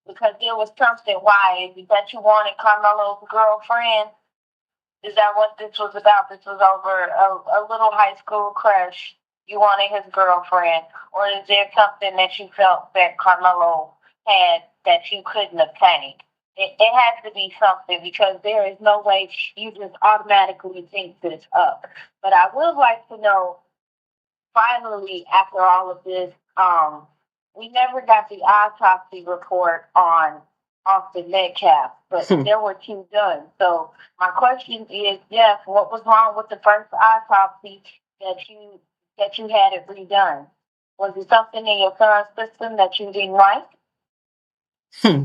Because there was something. Why? Is it that you wanted Carmelo's girlfriend? Is that what this was about? This was over a little high school crush. You wanted his girlfriend. Or is there something that you felt that Carmelo had that you couldn't obtain? It has to be something because there is no way you just automatically think this up. But I would like to know, finally, after all of this, we never got the autopsy report on Austin Metcalf, but there were 2 done. So my question is, Jeff, what was wrong with the first autopsy that you had it redone? Was it something in your son's system that you didn't like? Hmm.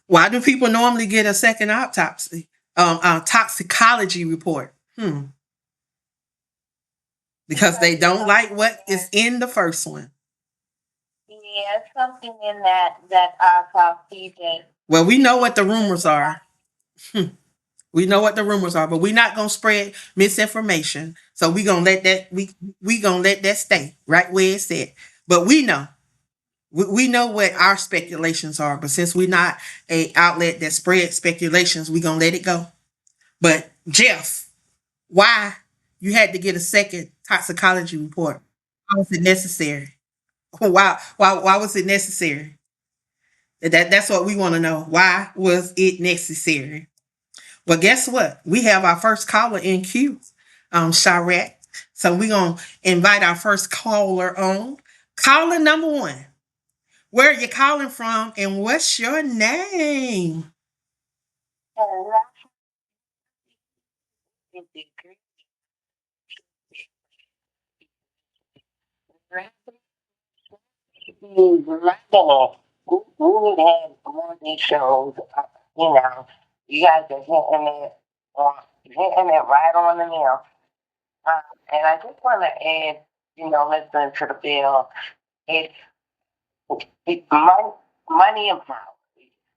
Why do people normally get a second autopsy? Toxicology report. Because they don't like what is in the first one. Yeah, something in that autopsy that. Well, we know what the rumors are. We know what the rumors are, but we're not gonna spread misinformation. So we gonna let that we gonna let that stay right where it's at. But we know. We know what our speculations are, but since we're not a outlet that spreads speculations, we're gonna let it go. But Jeff, why you had to get a second toxicology report? Why was it necessary? Why was it necessary? That's what we want to know. Why was it necessary? Well, guess what? We have our first caller in queue, Charette. So we're gonna invite our first caller on. Caller number 1. Where are you calling from and what's your name? He's loving it. We need to have more of these shows. You know, you guys are hitting it right on the nail. And I just want to add, listening to the bill, it's it's money and power.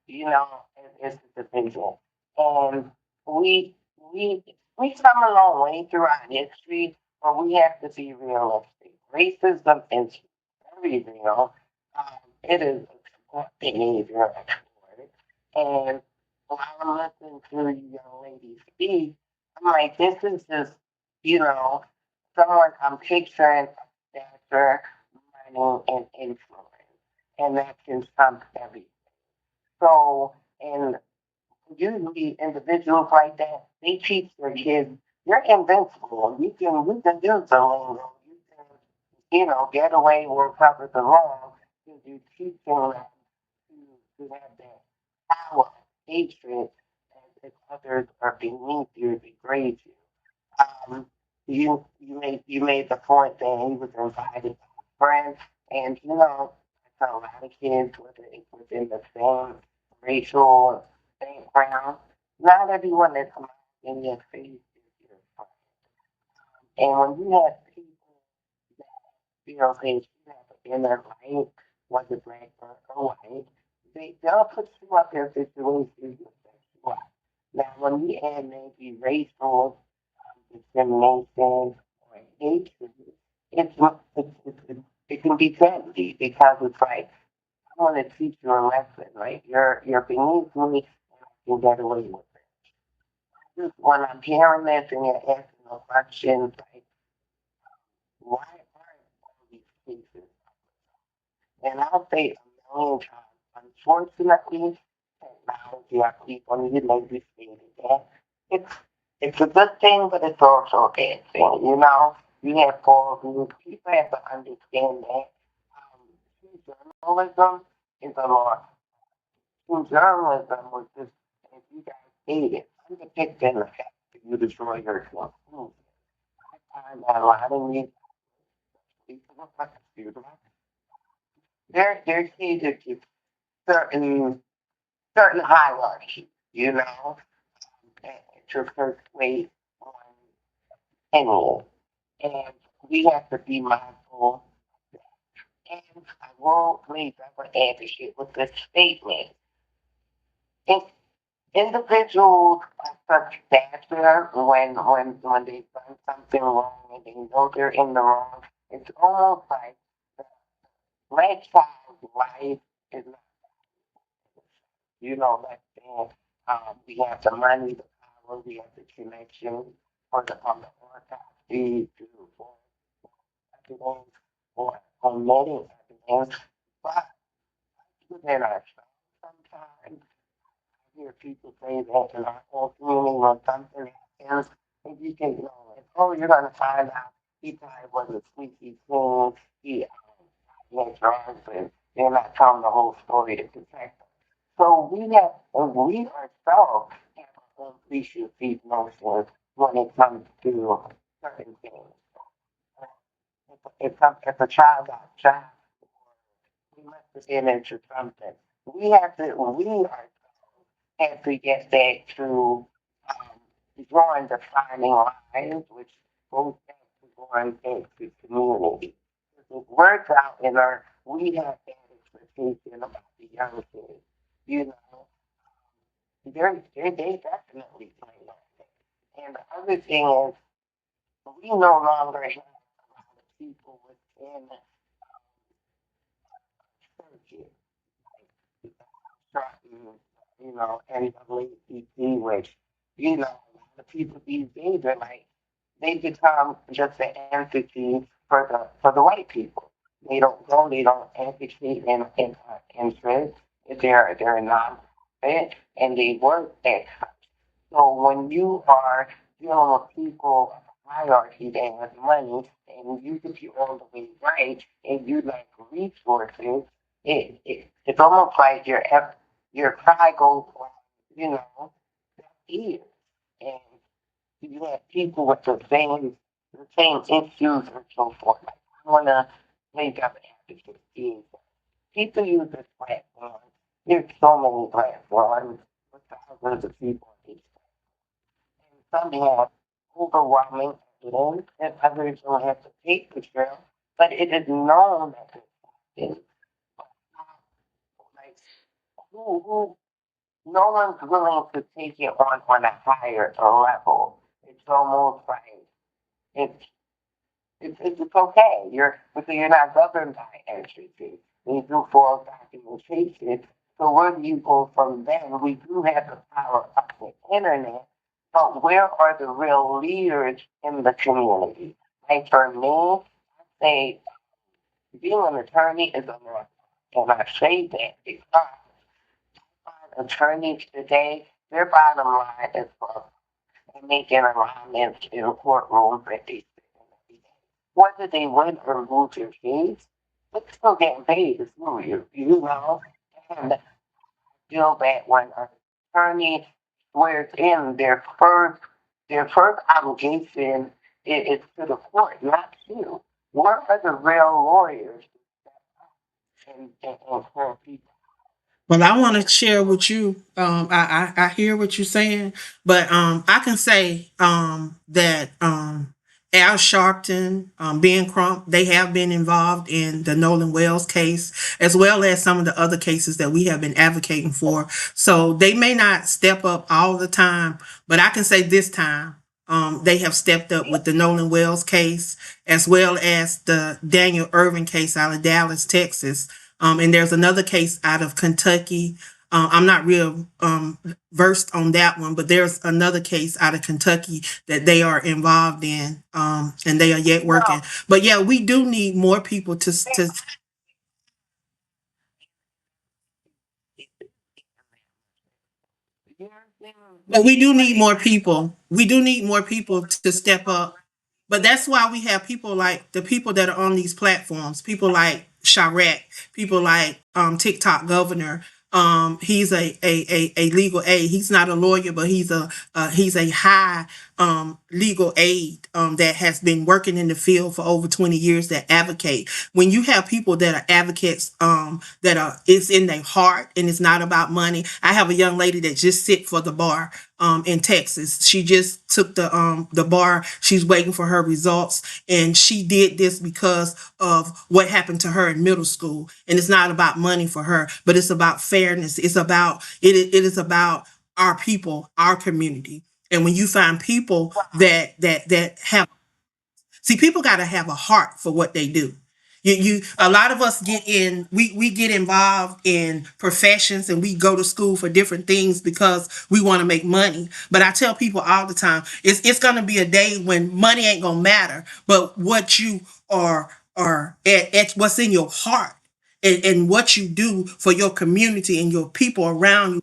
You know, is the division, and we we we come a long way throughout history, but we have to be realistic. Racism is very real. It is a behavior, and while I'm listening to you young lady speak, I'm like, this is just, you know, someone I'm picturing stature, money, and influence, and that can trump everything. So, and usually individuals like that, they teach their kids, you're invincible. You can do the lingo. You can, get away where cover the wrong because you teaching them to have that power, hatred, as if others are beneath you, degrade you. You made the point that he was invited by friends, and that's a lot of kids within the same racial background. Not everyone that comes out in your face is your friend. And when you have people that say you have an inner light, whether black or white, they'll put you up in situations that you are. Now, when we add maybe racial discrimination or hatred, it can be deadly because it's like I want to teach you a lesson, right? You're beneath me, and I can get away with it. Just when I'm hearing this and you're asking no questions, like why aren't all these cases? And I'll say a million times, unfortunately, technology, I keep on you maybe stated that it's it's a good thing, but it's also a bad thing. You have poor views. People have to understand that. True journalism is a loss. True journalism was just, if you guys hate it, I'm depicting the fact that you destroy yourself. I find that a lot of these people, excuse me, they're catered to certain certain hierarchy, and to persuade on anyone. And we have to be mindful. And I will please I will advocate with this statement. If individuals are such stature when they've done something wrong and they know they're in the wrong, it's almost like the black child's life is not, like saying we have the money, the power, we have the connection for the autopsy to for evidence or many evidence, but within ourselves sometimes hear people say that in our whole community when something happens, and you can know it. Oh, you're going to find out he probably wasn't squeaky clean. He had drugs, and they're not telling the whole story to protect them. So we ourselves have our own preconceived notions when it comes to certain things. If a child got shot, we must have been into something. We have to get back to drawing defining lines, which goes back to going back to community. It works out in our, we have that expectation about the young kids. You know, they definitely play on that. And the other thing is, we no longer have a lot of people within churches, like certain, NAACP, which, a lot of people these days are like, they become just an entity for the white people. They don't go, they don't advocate in interest. They're not fit, and they work at. So when you are dealing with people of a hierarchy that has money, and you could be all the way right, and you like resources, it's almost like your cry goes on, deaf ears, and you have people with the same issues and so forth. Like, I want to make up advocacy. people use this platform. There's so many platforms with thousands of people on these platforms. And some have overwhelming evidence and others don't have to take the trail. But it is known that this happens. Like who no one's willing to take it on a higher level. It's almost like it's it's okay. You're not governed by entropy. We do full documentation. So where do you go from then? We do have the power of the internet, but where are the real leaders in the community? Like for me, I say being an attorney is a must. And I say that because attorneys today, their bottom line is for making alignments in courtrooms that they sit in every day. Whether they win or lose their case, they're still getting paid to sue you, you know? And I feel that when an attorney swears in their first obligation is to the court, not you. Where are the real lawyers and for people? Well, I want to share with you. I hear what you're saying, but I can say that Al Sharpton, Ben Crump, they have been involved in the Nolan Wells case, as well as some of the other cases that we have been advocating for. So they may not step up all the time, but I can say this time. They have stepped up with the Nolan Wells case, as well as the Daniel Irvin case out of Dallas, Texas. And there's another case out of Kentucky. I'm not real versed on that one, but there's another case out of Kentucky that they are involved in, and they are yet working. No, But yeah, we do need more people to. But we do need more people. We do need more people to step up. But that's why we have people like the people that are on these platforms, people like Charette, people like TikTok Governor. He's a legal aid. He's not a lawyer, but he's a high legal aid that has been working in the field for over 20 years that advocate. When you have people that are advocates, that are it's in their heart and it's not about money. I have a young lady that just sit for the bar in Texas. She just took the bar. She's waiting for her results, and she did this because of what happened to her in middle school. And it's not about money for her, but it's about fairness. It's about it is about our people, our community. And when you find people that have see, people got to have a heart for what they do. A lot of us we get involved in professions and we go to school for different things because we want to make money. But I tell people all the time, it's going to be a day when money ain't going to matter, but what you are at what's in your heart and what you do for your community and your people around you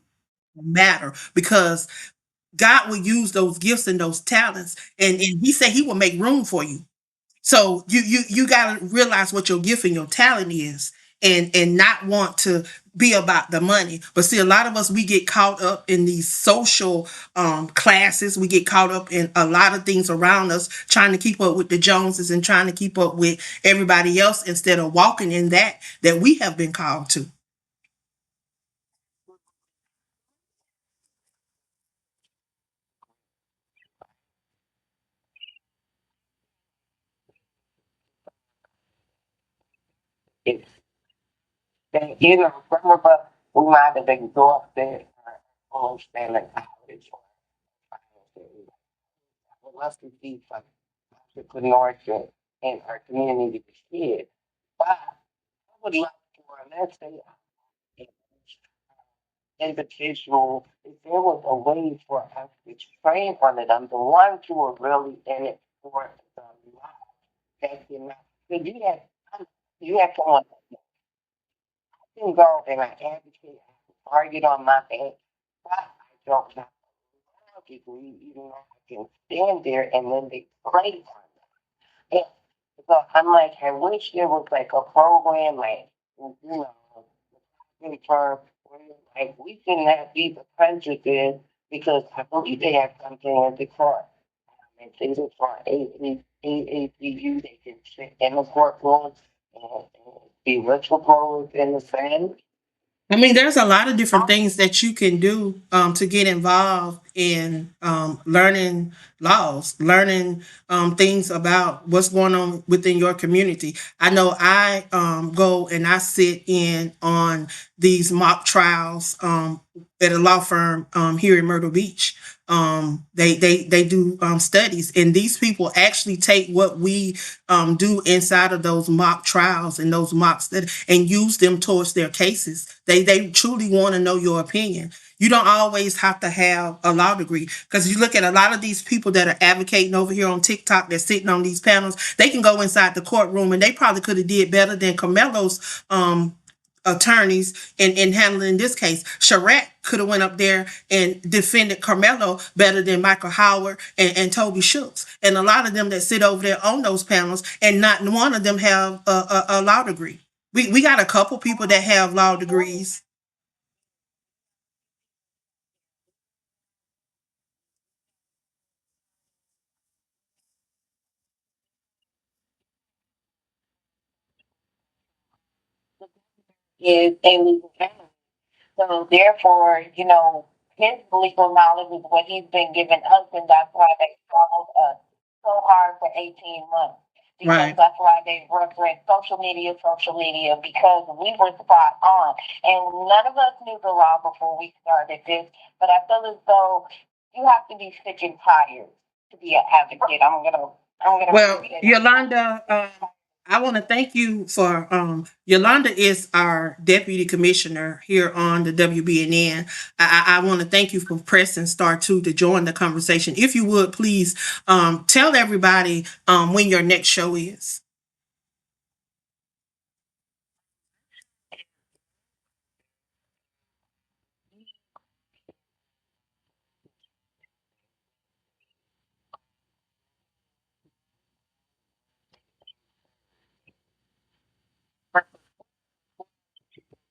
matter, because God will use those gifts and those talents, and He said He will make room for you. So you got to realize what your gift and your talent is, and not want to be about the money. But see, a lot of us, we get caught up in these social classes. We get caught up in a lot of things around us, trying to keep up with the Joneses and trying to keep up with everybody else instead of walking in that we have been called to. it's some of us we might have exhausted our understanding college or finance. I would love to see some entrepreneurship in our community with kids. But I would love for, let's say, individual, if there was a way for us to train one of them, the ones who are really in it for the life, that you know, because you have someone that can go and I advocate, I argue on my back, but I don't have a degree, even though I can stand there and then they play on it. So I'm like, I wish there was like a program, like, in term where like we can have these apprentices because I believe they have something in the court. And things for AACU, they can sit in the courtroom and be whistleblowers in the sense. I mean, there's a lot of different things that you can do to get involved in learning laws, learning things about what's going on within your community. I know I go and I sit in on these mock trials at a law firm here in Myrtle Beach. They do studies, and these people actually take what we do inside of those mock trials and those mock studies and use them towards their cases. They truly want to know your opinion. You don't always have to have a law degree, because you look at a lot of these people that are advocating over here on TikTok, they're sitting on these panels. They can go inside the courtroom and they probably could have did better than Carmelo's attorneys in handling this case. Sherratt could have went up there and defended Karmelo better than Michael Howard and Toby Schultz. And a lot of them that sit over there on those panels, and not one of them have a law degree. We got a couple people that have law degrees. Is a legal analyst. So therefore, his legal knowledge is what he's been giving us, and that's why they followed us so hard for 18 months. Because Right. that's why they referenced social media, because we were spot on. And none of us knew the law before we started this, but I feel as though you have to be sick and tired to be an advocate. I'm gonna Well, read it. Yolanda, I want to thank you for Yolanda is our deputy commissioner here on the WBNN. I want to thank you for pressing star two to join the conversation. If you would please tell everybody when your next show is.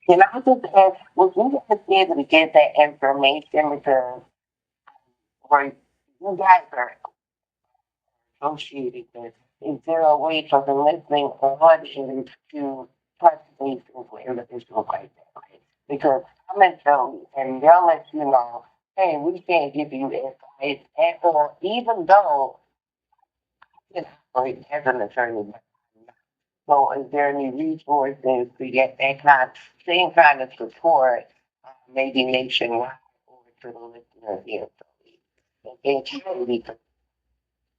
And I just ask, was you guys able to get that information because right, you guys are associated with, is there a way for the listening audience to touch base with individuals like that? Right? Because I'm in Philly and they'll let you know, hey, we can't give you advice at all, even though it's like as an attorney. So is there any resources to get that same kind of support, maybe nationwide or to the listeners here? So they can be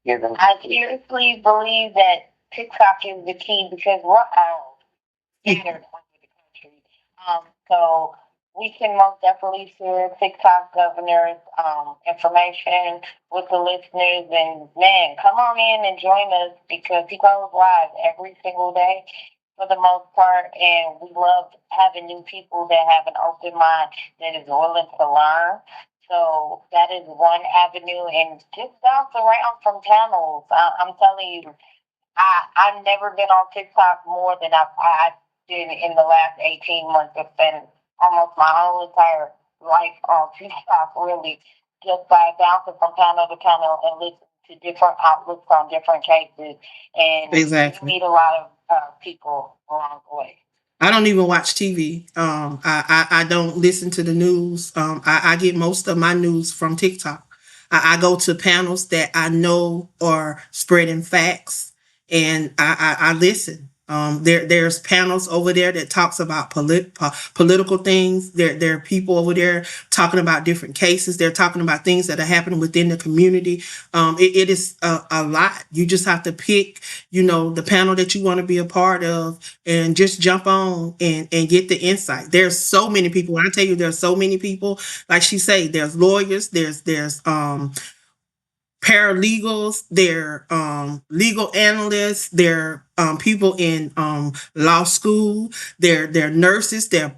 given. I seriously believe that TikTok is the key because we're all scattered over the country. So we can most definitely share TikTok governors information with the listeners. And man, come on in and join us because he goes live every single day for the most part. And we love having new people that have an open mind that is willing to learn. So that is one avenue, and just bounce around from channels. I'm telling you, I've never been on TikTok more than I did in the last 18 months. It's been almost my whole entire life on TikTok, really, just by bouncing from channel to channel and listening to different outlooks on different cases. And you Exactly. meet a lot of people along the way. I don't even watch TV. I don't listen to the news. I get most of my news from TikTok. I go to panels that I know are spreading facts, and I listen. There's panels over there that talks about political things. There are people over there talking about different cases. They're talking about things that are happening within the community. It is a lot. You just have to pick, the panel that you want to be a part of, and just jump on and get the insight. There's so many people. When I tell you there's so many people, like she say, there's lawyers, there's paralegals, they're legal analysts, they're people in law school, they're nurses, they're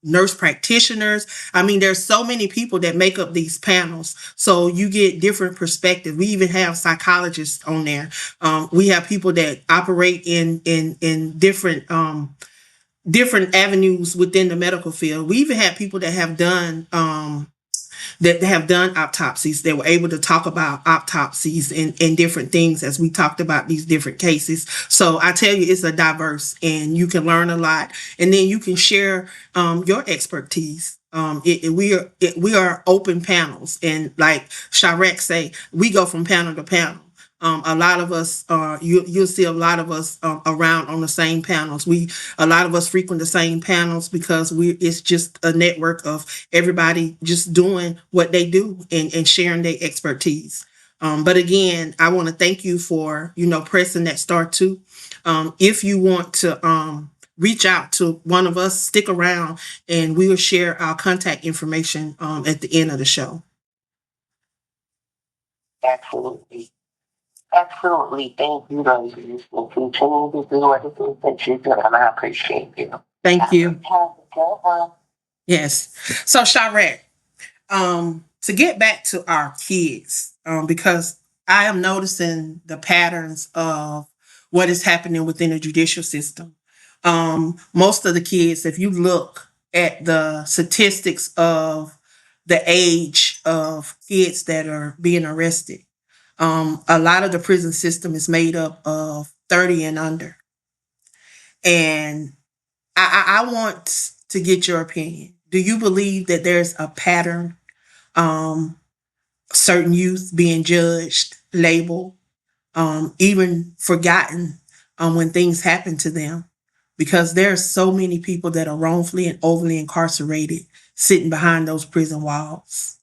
nurse practitioners. I mean, there's so many people that make up these panels, so you get different perspectives. We even have psychologists on there. We have people that operate in different avenues within the medical field. We even have people that have done that have done autopsies. They were able to talk about autopsies and different things as we talked about these different cases. So I tell you, it's a diverse, and you can learn a lot, and then you can share your expertise. We are open panels, and like Sharek say, we go from panel to panel. A lot of us you'll see a lot of us around on the same panels. A lot of us frequent the same panels because it's just a network of everybody just doing what they do and sharing their expertise. But again, I want to thank you for pressing that star two. If you want to reach out to one of us, stick around, and we will share our contact information at the end of the show. Absolutely. Absolutely. Thank you, ladies. And continue to do what it is that you're doing. I appreciate you. Thank you. Have a good one. Yes. So, Sharette, to get back to our kids, because I am noticing the patterns of what is happening within the judicial system. Most of the kids, if you look at the statistics of the age of kids that are being arrested, a lot of the prison system is made up of 30 and under. And I want to get your opinion. Do you believe that there's a pattern, certain youth being judged, labeled, even forgotten when things happen to them? Because there are so many people that are wrongfully and overly incarcerated sitting behind those prison walls.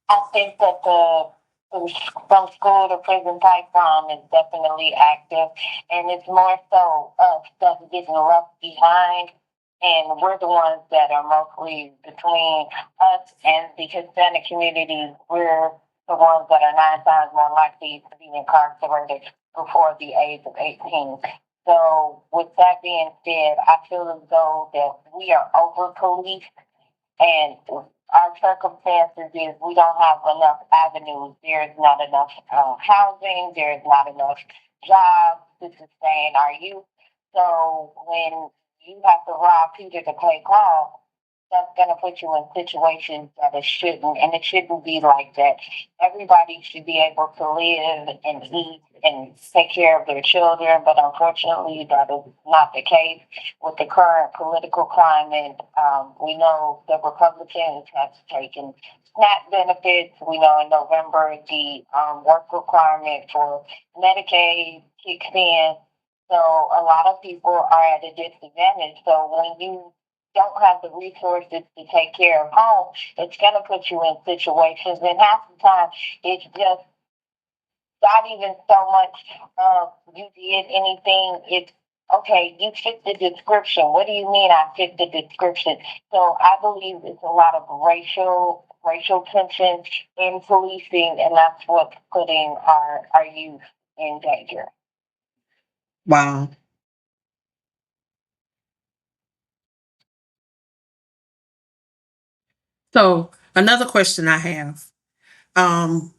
I think that from school to prison pipeline is definitely active, and it's more so stuff getting left behind, and we're the ones that are mostly between us and the Hispanic community. We're the ones that are 9 times more likely to be incarcerated before the age of 18. So, with that being said, I feel as though that we are over policed, and our circumstances is we don't have enough avenues. There's not enough housing. There's not enough jobs to sustain our youth. So when you have to rob Peter to pay Paul, that's going to put you in situations that it shouldn't, and it shouldn't be like that. Everybody should be able to live and eat and take care of their children, but unfortunately, that is not the case with the current political climate. We know the Republicans have taken SNAP benefits. We know in November the work requirement for Medicaid kicks in. So a lot of people are at a disadvantage. So when you don't have the resources to take care of home, it's going to put you in situations. And half the time, it's just not even so much you did anything. It's okay, you fit the description. What do you mean I fit the description? So I believe it's a lot of racial tension in policing, and that's what's putting our youth in danger. Wow. So another question I have, um,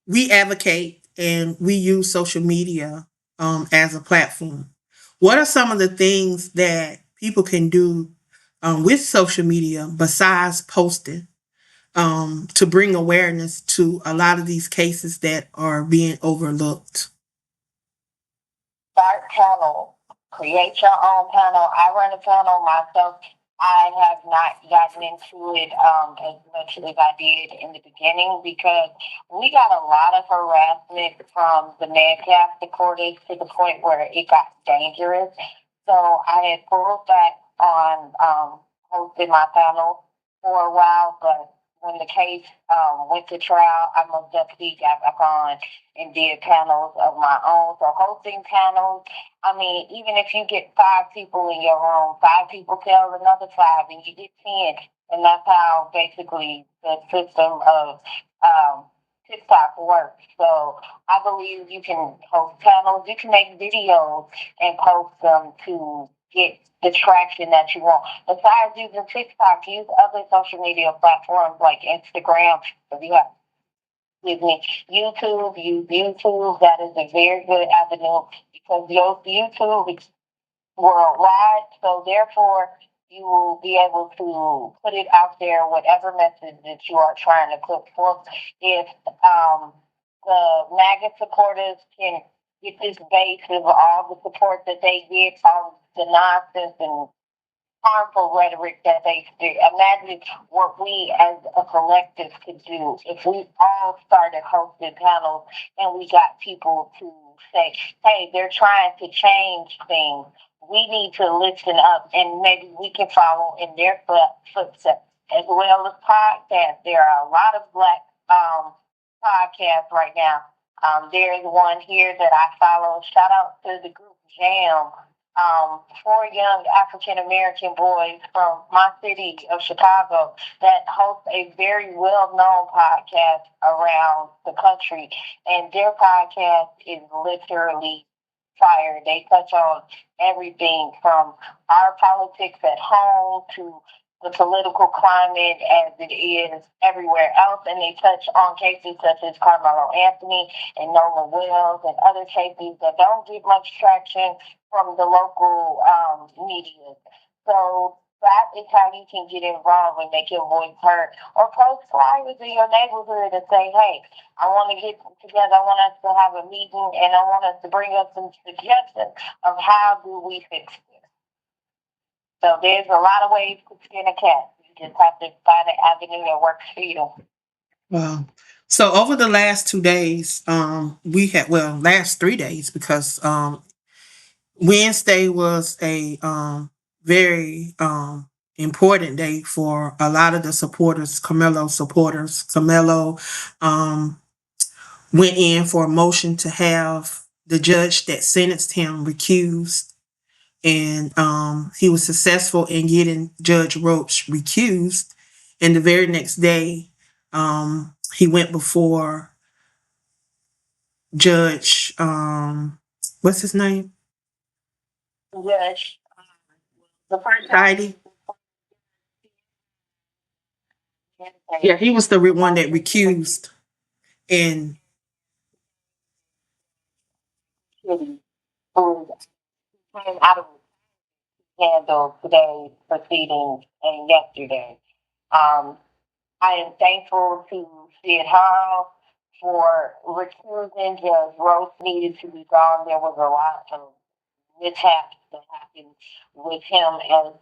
we advocate and we use social media as a platform. What are some of the things that people can do with social media besides posting to bring awareness to a lot of these cases that are being overlooked? Start panel. Create your own panel. I run a panel myself. I have not gotten into it as much as I did in the beginning because we got a lot of harassment from the NADCAP supporters to the point where it got dangerous. So I had pulled back on hosting my panel for a while, but when the case went to trial, I most definitely got back on and did panels of my own. So hosting panels, I mean, even if you get 5 people in your room, 5 people tell another 5, and you get 10, and that's how basically the system of TikTok works. So I believe you can host panels, you can make videos and post them to get the traction that you want. Besides using TikTok, use other social media platforms like Instagram. If you have, excuse me, YouTube, use YouTube. That is a very good avenue because your YouTube is worldwide. So therefore, you will be able to put it out there, whatever message that you are trying to put forth. If the MAGA supporters can get this base of all the support that they get, all the nonsense and harmful rhetoric that they speak. Imagine what we as a collective could do if we all started hosting panels and we got people to say, hey, they're trying to change things. We need to listen up and maybe we can follow in their footsteps as well as podcasts. There are a lot of black podcasts right now. There's one here that I follow. Shout out to the group Jam, four young African American boys from my city of Chicago that host a very well known podcast around the country. And their podcast is literally fire. They touch on everything from our politics at home to the political climate as it is everywhere else. And they touch on cases such as Karmelo Anthony and Nola Wells and other cases that don't get much traction from the local media. So that is how you can get involved and make your voice heard. Or post flyers in your neighborhood and say, hey, I want to get together. I want us to have a meeting and I want us to bring up some suggestions of how do we fix this. So there's a lot of ways to skin a cat. You just have to find an avenue that works for you. Wow. So over the last 2 days, we had, well, last 3 days, because Wednesday was a very important day for a lot of the supporters, Karmelo supporters. Karmelo went in for a motion to have the judge that sentenced him recused, and he was successful in getting Judge Roach recused. And the very next day, he went before Judge, what's his name? Yes. The first Heidi. Yeah, he was the one that recused. And came out of handle today's proceedings and yesterday. I am thankful to Sid Hall for recusing Judge Roach needed to be gone. There was a lot of mishaps that happened with him and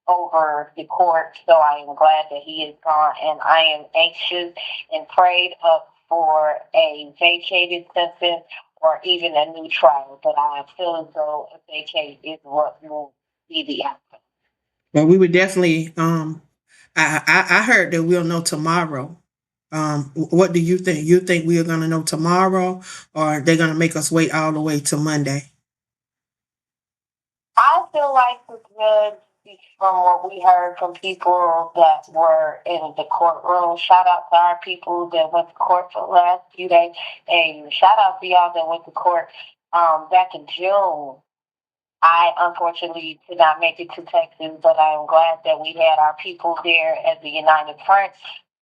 over the court, so I am glad that he is gone, and I am anxious and prayed up for a vacated sentence or even a new trial. But I feel as though a vacate is what will be the outcome. well, we would definitely. I heard that we'll know tomorrow. What do you think? You think we are going to know tomorrow, or they're going to make us wait all the way to Monday? I feel like the judge, from what we heard from people that were in the courtroom, shout out to our people that went to court for the last few days, and shout out to y'all that went to court back in June. I unfortunately did not make it to Texas, but I am glad that we had our people there as the United Front.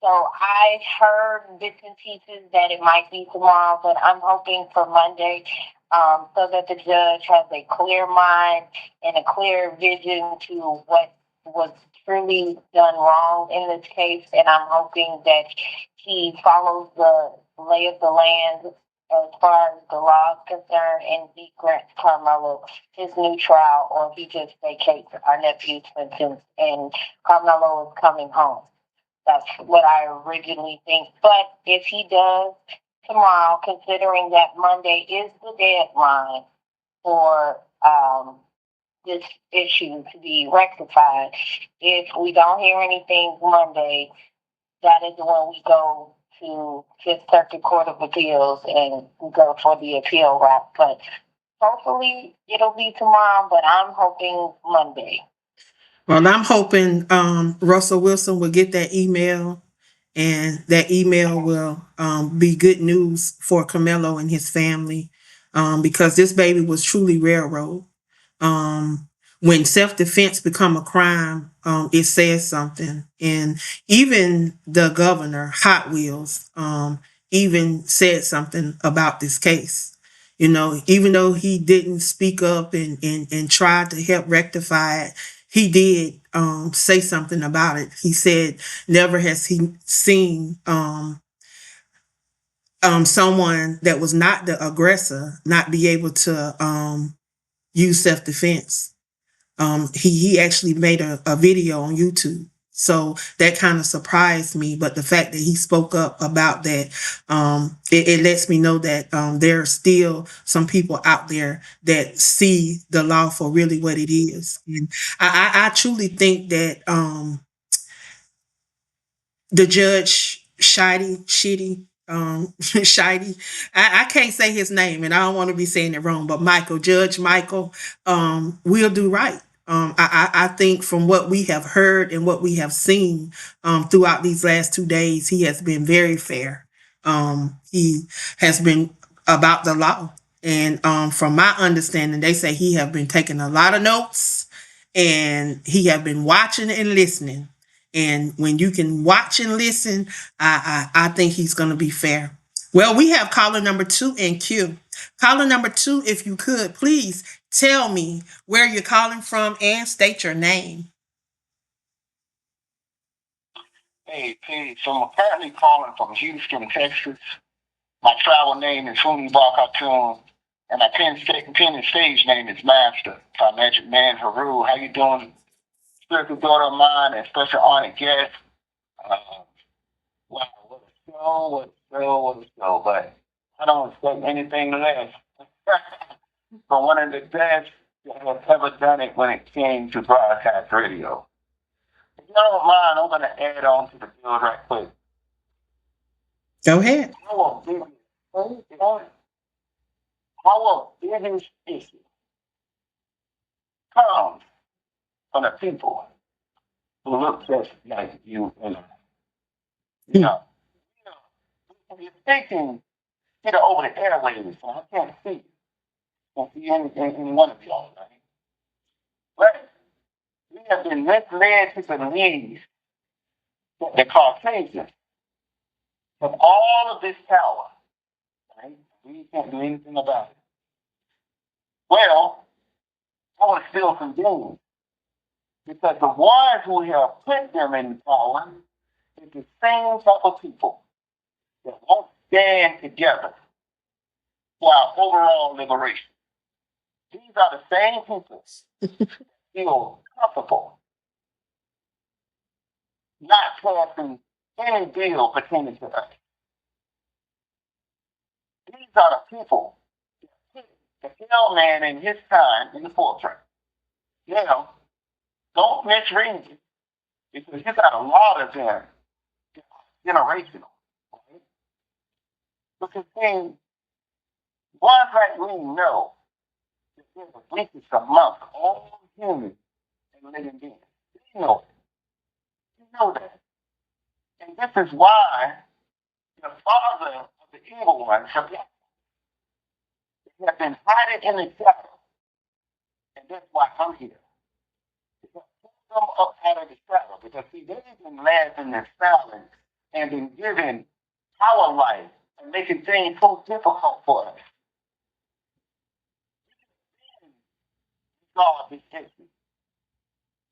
So I heard bits and pieces that it might be tomorrow, but I'm hoping for Monday, so that the judge has a clear mind and a clear vision to what was truly done wrong in this case. And I'm hoping that he follows the lay of the land as far as the law is concerned, and he grants Karmelo his new trial, or he just vacates our nephew's sentence and Karmelo is coming home. That's what I originally think. But if he does tomorrow, considering that Monday is the deadline for this issue to be rectified, if we don't hear anything Monday, that is when we go to Fifth Circuit Court of Appeals and go for the appeal route. But hopefully it'll be tomorrow, but I'm hoping Monday. Well, I'm hoping Russell Wilson will get that email, and that email will be good news for Karmelo and his family, because this baby was truly railroad. When self-defense become a crime, it says something. And even the governor, Hot Wheels, even said something about this case. You know, even though he didn't speak up and try to help rectify it, he did say something about it. He said never has he seen someone that was not the aggressor not be able to use self defense. He actually made a video on YouTube. So that kind of surprised me. But the fact that he spoke up about that, it lets me know that there are still some people out there that see the law for really what it is. And I truly think that the judge Shitty, I can't say his name and I don't want to be saying it wrong, but Judge Michael, will do right. I think from what we have heard and what we have seen throughout these last 2 days, he has been very fair. He has been about the law. And from my understanding, they say he have been taking a lot of notes and he have been watching and listening. And when you can watch and listen, I think he's going to be fair. Well, we have caller number 2 in queue. Caller number 2, if you could, please tell me where you're calling from and state your name. Hey, Pete. So I'm currently calling from Houston, Texas. My travel name is Huni Bar Cartoon, and my pen and stage name is Master. So Magic Man Haru. How you doing? Spiritual daughter of mine and special honored guest. Uh, wow, what a show, what a show, what a show. But I don't expect anything less from one of the best that have ever done it when it came to broadcast radio. If you don't mind, I'm going to add on to the build right quick. Go ahead. Our biggest issue comes from the people who look just like you and I. You know, you're thinking, over the airwaves, so I can't see you. I can't see any one of y'all, right? But we have been misled to believe that the Caucasians have all of this power, right? We can't do anything about it. Well, I was still condemned because the ones who have put them in power is the same type of people that won't stand together for our overall liberation. These are the same people that feel comfortable not passing any bill pertaining to us. These are the people that put the hell man in his time in the forefront. Now, don't misread it because you got a lot of them generational. Right? Because then, one like we know that there's a weakness amongst all humans and living beings. You know it. You know that. And this is why the father of the evil one have been hiding in the shadow. And that's why I'm here. Because pull them up out of the shadow. Because see, they've been laughing and smiling and been given our life and making things so difficult for us. God is empty.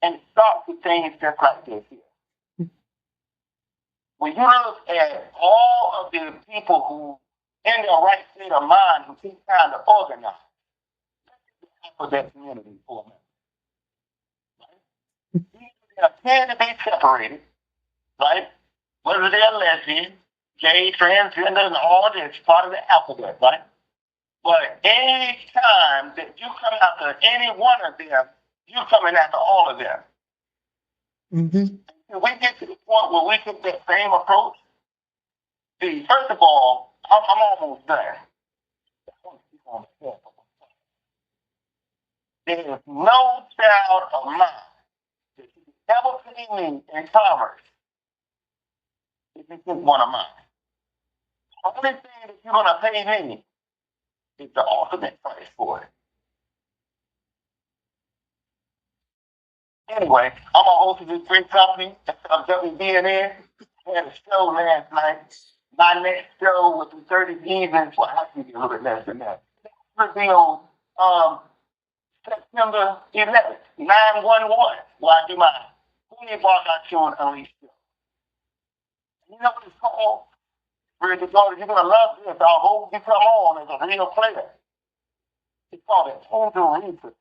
And it starts with things just like this here. When you look at all of the people who, in their right state of mind, who keep trying to organize for that community for a minute. Right? They appear to be separated, right? Whether they're lesbian, gay, transgender, and all of this part of the alphabet, right? But any time that you come after any one of them, you're coming after all of them. Mm-hmm. If we get to the point where we take that same approach, see, first of all, I'm almost there. There is no child of mine that you can ever pay me in commerce if you take one of mine. The only thing that you're going to pay me is the ultimate price for it. Anyway, I'm a host of this great company. That's WBNN. I had a show last night. My next show will be 30 evenings. Well, I can be a little bit less than that. Revealed September 11th, 911, where I do my Who You Boss Out You and Unleashed show. You know what it's called? Where you're going to love this. I'll hold you come on as a real player. It's called an angel research.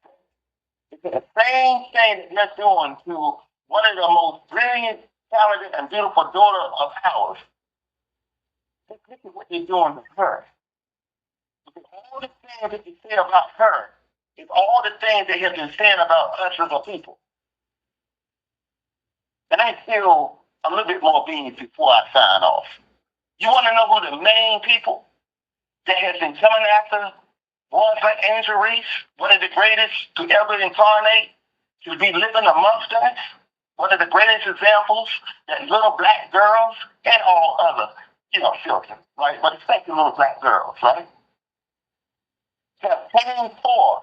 It's the same thing that you're doing to one of the most brilliant, talented, and beautiful daughter of ours. This is what you're doing to her. Because all the things that you say about her is all the things they have been saying about us as a people. And I feel a little bit more beans before I sign off. You want to know who the main people that have been coming after was like Angel Reese, one of the greatest to ever incarnate, to be living amongst us, one of the greatest examples that little black girls and all other, children, right? But especially little black girls, right? Have came forth,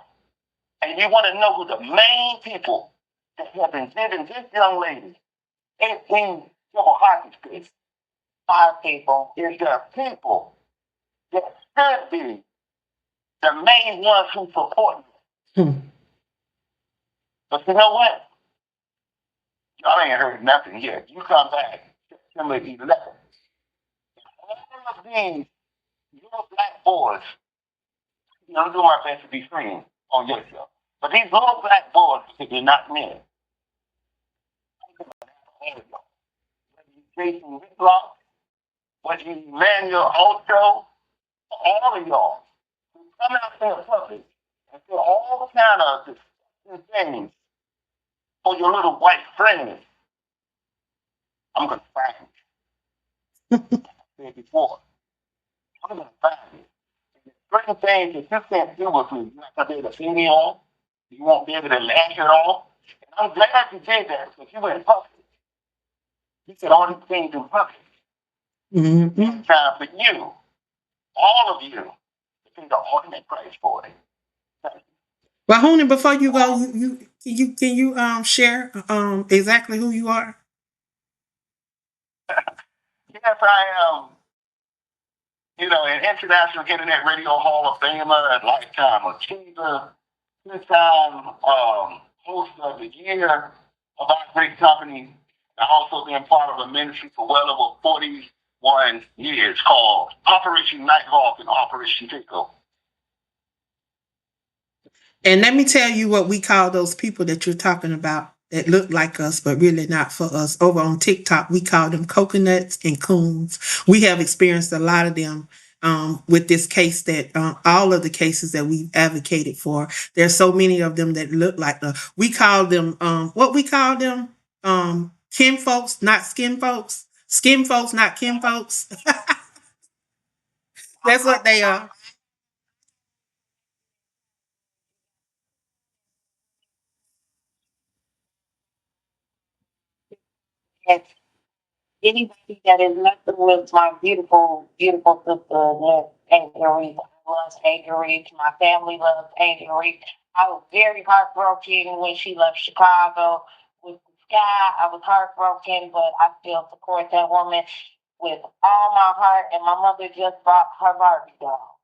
and you want to know who the main people that have been giving this young lady 18 double hockey sticks. 5 people is the people that should be the main ones who support you. Hmm. But you know what? Y'all ain't heard nothing yet. You come back September 11th. All of these little black boys, I'm doing my best to be friends on your show. But these little black boys, if you're not men, whether you Jason Whitlock, whether you Emmanuel Ocho, all of y'all, who come out in the public and say all kind of disgusting things for your little white friends, I'm going to find you. I said before, I'm going to find you. Certain things that you can't do with me, you're not going to be able to see me on. You won't be able to laugh it off. And I'm glad you did that because you went public. You said all these things in public. Mm-hmm. It's time for you, all of you, to pay the ultimate price for it. Thank you. Well, Hoonie, before you go, can you share exactly who you are? Yes, I am, an International Internet Radio Hall of Famer, a lifetime achiever, two-time host of the year of our great company. I've also been part of a ministry for well over 41 years called Operation Nighthawk and Operation Takeover. And let me tell you what we call those people that you're talking about that look like us, but really not for us. Over on TikTok, we call them coconuts and coons. We have experienced a lot of them with this case that all of the cases that we've advocated for. There's so many of them that look like us. We call them, what we call them? Kin folks, not skin folks. Skin folks, not kin folks. That's what they are. And anybody that is messing with my beautiful, beautiful sister, that Angel Reese, I love Angel Reese. My family loves Angel Reese. I was very heartbroken when she left Chicago with the Sky. I was heartbroken, but I still support that woman with all my heart. And my mother just bought her Barbie doll.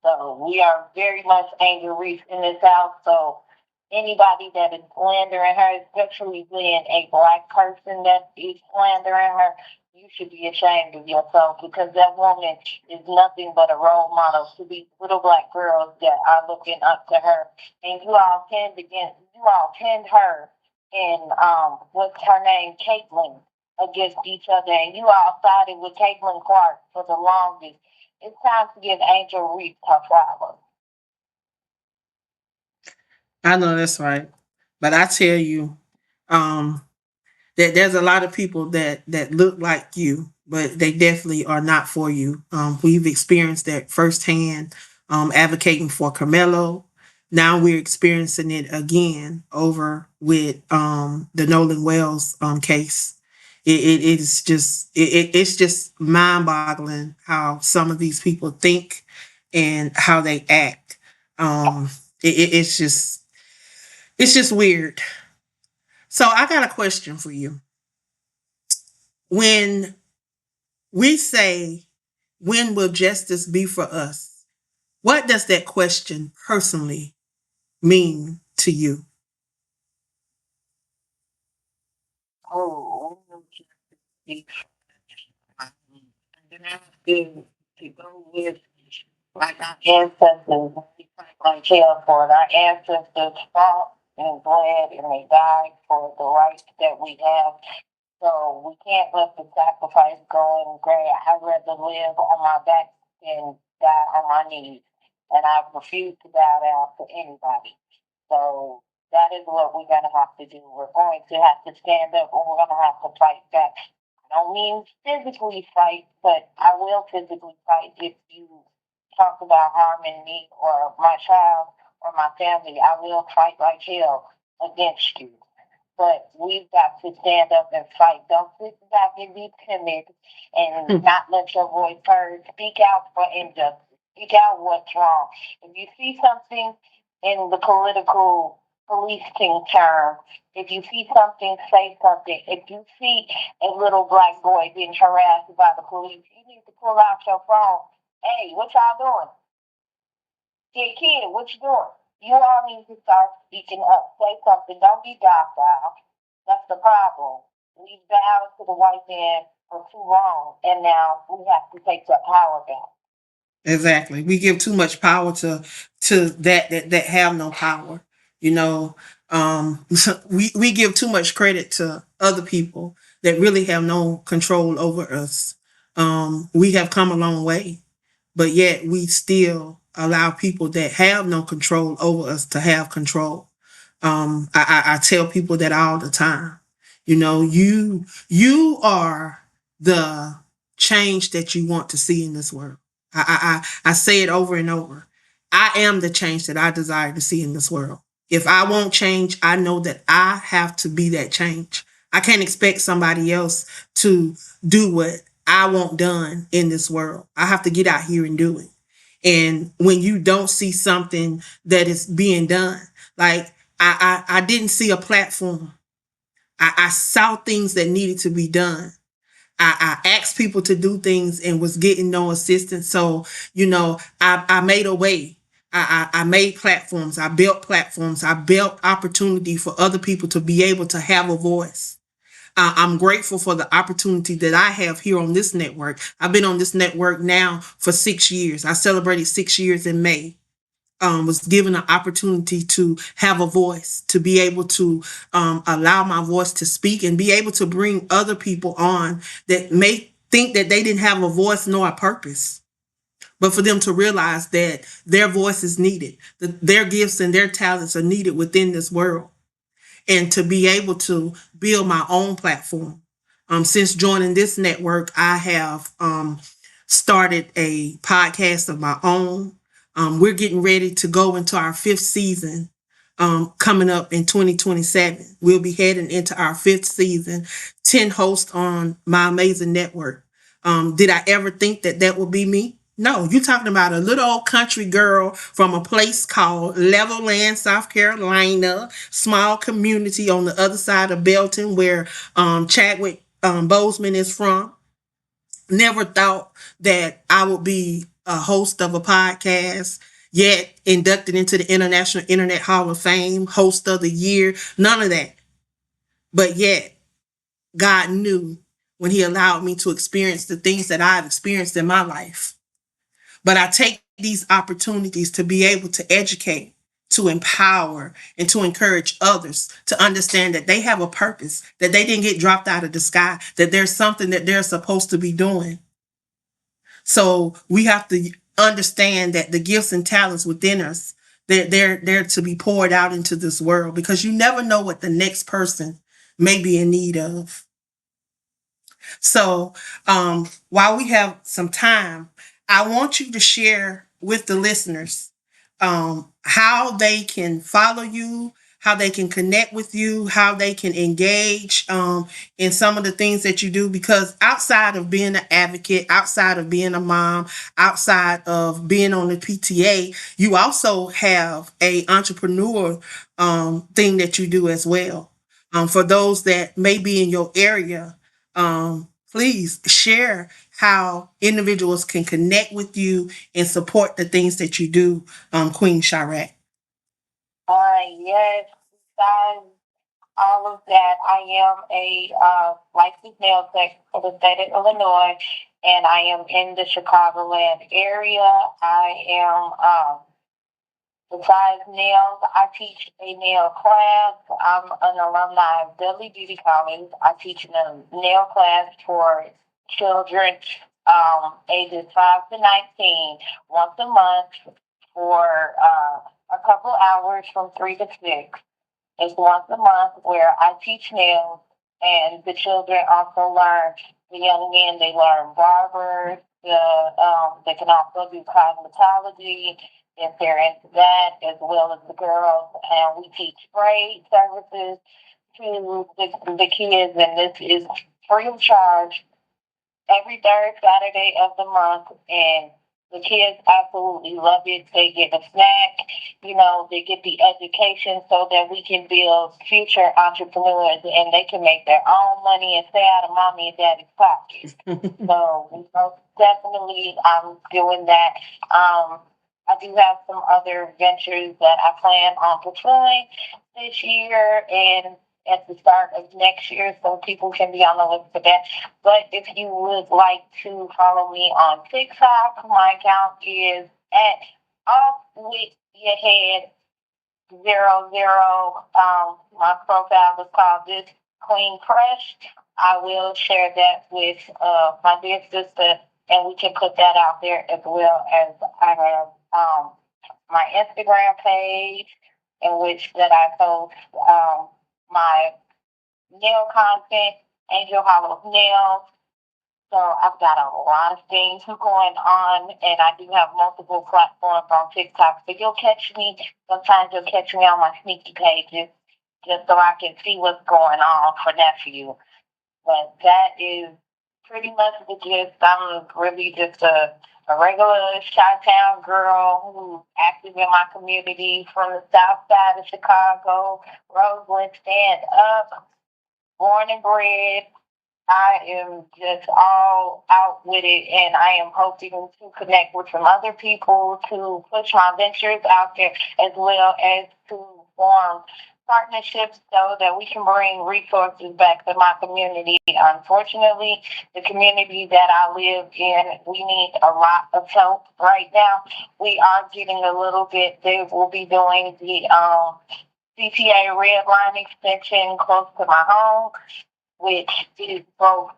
So we are very much Angel Reese in this house. So anybody that is slandering her, especially being a black person that is slandering her, you should be ashamed of yourself because that woman is nothing but a role model to these little black girls that are looking up to her. And you all pinned her and what's her name, Caitlyn, against each other, and you all sided with Caitlyn Clark for the longest. It's time to give Angel Reese her flowers. I know that's right. But I tell you, um, that there's a lot of people that look like you, but they definitely are not for you. We've experienced that firsthand, advocating for Carmelo. Now we're experiencing it again over with the Nolan Wells case. It's just mind boggling how some of these people think and how they act. It's just weird. So I got a question for you. When we say, when will justice be for us? What does that question personally mean to you? Oh, I'm gonna have to go with like our ancestors. We fight like hell for it. Our ancestors fought and bled and they died for the rights that we have. So we can't let the sacrifice go in gray. I'd rather live on my back than die on my knees. And I refuse to bow down to anybody. So that is what we're going to have to do. We're going to have to stand up and we're going to have to fight back. I don't mean physically fight, but I will physically fight if you talk about harming me or my child or my family. I will fight like hell against you. But we've got to stand up and fight. Don't sit back and be timid and not let your voice heard. Speak out for injustice. Speak out what's wrong. If you see something in the political policing term, if you see something, say something. If you see a little black boy being harassed by the police, you need to pull out your phone. Hey, what y'all doing? Hey, kid, what you doing? You all need to start speaking up. Say something. Don't be docile. That's the problem. We've bowed to the white man for too long, and now we have to take that power back. Exactly. We give too much power to that have no power. You know, we give too much credit to other people that really have no control over us. We have come a long way, but yet we still allow people that have no control over us to have control. I tell people that all the time. You know, you are the change that you want to see in this world. I say it over and over. I am the change that I desire to see in this world. If I won't change, I know that I have to be that change. I can't expect somebody else to do what I want done in this world. I have to get out here and do it. And when you don't see something that is being done, like I didn't see a platform. I saw things that needed to be done. I asked people to do things and was getting no assistance. So, you know, I made a way. I made platforms. I built platforms. I built opportunity for other people to be able to have a voice. I'm grateful for the opportunity that I have here on this network. I've been on this network now for 6 years. I celebrated 6 years in May. Was given an opportunity to have a voice, to be able to allow my voice to speak and be able to bring other people on that may think that they didn't have a voice nor a purpose, but for them to realize that their voice is needed, that their gifts and their talents are needed within this world, and to be able to build my own platform. Since joining this network, I have started a podcast of my own. We're getting ready to go into our fifth season coming up in 2027. We'll be heading into our fifth season, 10 hosts on my amazing network. Did I ever think that that would be me? No, you're talking about a little old country girl from a place called Levelland, South Carolina, small community on the other side of Belton where Chadwick Boseman is from. Never thought that I would be a host of a podcast, yet inducted into the International Internet Hall of Fame, host of the year, none of that. But yet, God knew when He allowed me to experience the things that I've experienced in my life. But I take these opportunities to be able to educate, to empower, and to encourage others to understand that they have a purpose, that they didn't get dropped out of the sky, that there's something that they're supposed to be doing. So we have to understand that the gifts and talents within us, they're to be poured out into this world because you never know what the next person may be in need of. So while we have some time, I want you to share with the listeners how they can follow you, how they can connect with you, how they can engage in some of the things that you do. Because outside of being an advocate, outside of being a mom, outside of being on the PTA, you also have a entrepreneur thing that you do as well. For those that may be in your area, please share how individuals can connect with you and support the things that you do, Queen Chirac. Yes, besides all of that, I am a licensed nail tech for the state of Illinois, and I am in the Chicagoland area. I am, besides nails, I teach a nail class. I'm an alumni of Beverly Beauty College. I teach a nail class for children ages 5 to 19 once a month for a couple hours from 3 to 6. It's once a month where I teach nails, and the children also learn. The young men, they learn barbers. They can also do cosmetology if they're into that, as well as the girls. And we teach braid services to the kids, and this is free of charge every third Saturday of the month, and the kids absolutely love it. They get a snack, they get the education so that we can build future entrepreneurs and they can make their own money and stay out of mommy and daddy's pockets. So, definitely I'm doing that. I do have some other ventures that I plan on pursuing this year and at the start of next year, so people can be on the look for that. But if you would like to follow me on TikTok, my account is at off with your head 00. My profile is called This Queen Crush. I will share that with my dear sister, and we can put that out there, as well as I have my Instagram page in which that I post my nail content, Angel Hollow Nails. So I've got a lot of things going on, and I do have multiple platforms on TikTok. So you'll catch me. Sometimes you'll catch me on my sneaky pages, just so I can see what's going on for nephew. But that is pretty much the gist. I'm really just a regular Chi-Town girl who's active in my community from the south side of Chicago. Roseland, stand up, born and bred. I am just all out with it, and I am hoping to connect with some other people to push my ventures out there, as well as to form partnerships so that we can bring resources back to my community. Unfortunately, the community that I live in, we need a lot of help right now. We are getting a little bit. They will be doing the CTA red line extension close to my home, which is both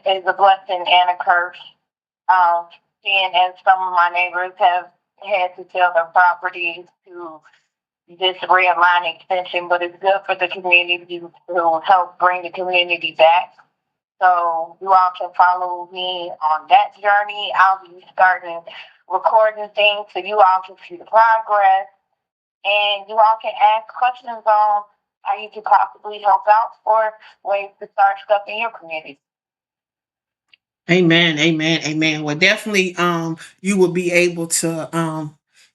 is a blessing and a curse. Seeing as some of my neighbors have had to sell their properties to this red line extension, but it's good for the community to help bring the community back. So you all can follow me on that journey. I'll be starting recording things so you all can see the progress, and you all can ask questions on how you could possibly help out or ways to start stuff in your community. Amen, amen, amen. Well, definitely, you will be able to,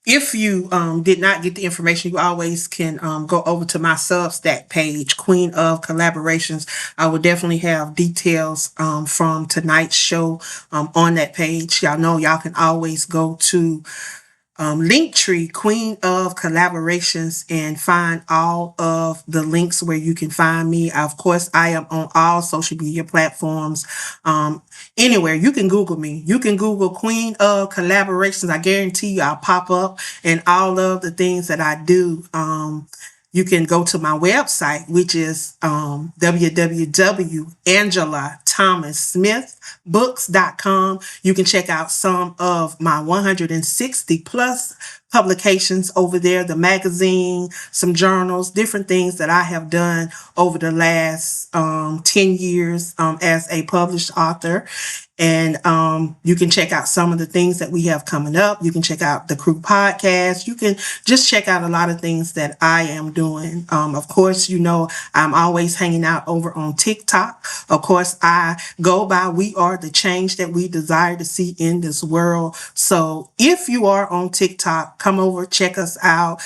if you did not get the information, you always can go over to my Substack page, Queen of Collaborations. I will definitely have details from tonight's show on that page. Y'all know y'all can always go to Linktree, Queen of Collaborations, and find all of the links where you can find me. Of course, I am on all social media platforms. Anywhere you can Google me, you can Google Queen of Collaborations. I guarantee you I'll pop up, and all of the things that I do. You can go to my website, which is www.angelathomassmithbooks.com. You can check out some of my 160 plus publications over there, the magazine, some journals, different things that I have done over the last 10 years as a published author. And you can check out some of the things that we have coming up. You can check out the Crew podcast. You can just check out a lot of things that I am doing. Of course, I'm always hanging out over on TikTok. Of course, I go by We Are the Change That We Desire to See in This World. So if you are on TikTok, come over, check us out,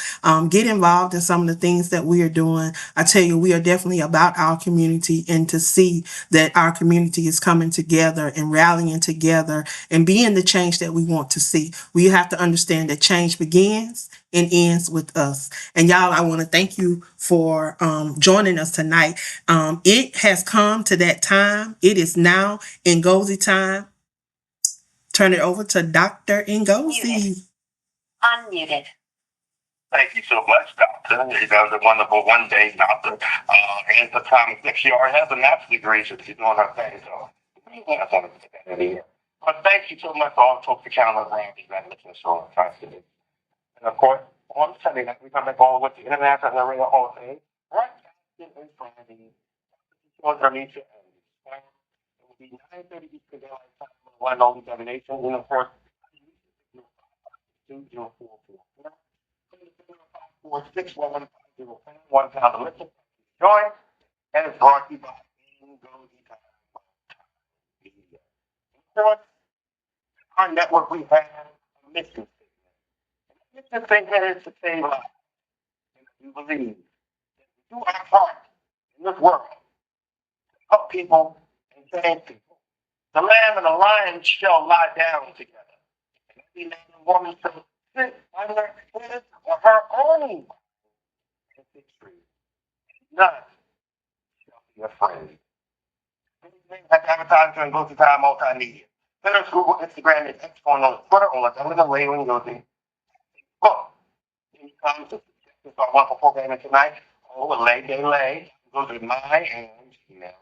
get involved in some of the things that we are doing. I tell you, we are definitely about our community, and to see that our community is coming together and rallying together and being the change that we want to see. We have to understand that change begins and ends with us. And y'all, I want to thank you for joining us tonight. It has come to that time. It is now Ngozi time. Turn it over to Dr. Ngozi. Unmuted. Thank you so much, Doctor. You know, the wonderful one-day doctor. And the time that she already has a master's degree, so she's doing her thing. So, I want to put that in here. But thank you so much for all the folks that count on around these magnificent show on Tri-City. And of course, on Sunday night, we come back all with the International Arena Hall of Fame. Right? In Friday. On our nature. It will be 9:30 Eastern Daylight Time on the one only domination. And of course, 20444. 4611505 pound to listen. Join, and it's brought to you by Ngozi Time. Of course, our network, we have a mission statement. And the mission statement is to save lives. And we believe that we do our part in this world to help people and save people. The lamb and the lion shall lie down together. And every man and woman shall sit under his or her own victory. None shall be afraid. Anything that's advertised during Go to Time Multimedia. Twitter, Google, Instagram, and X on Twitter, on the Layland Ngozi. Book. Any comments or suggestions on wonderful programming tonight? Oh, lay. Go to my and email.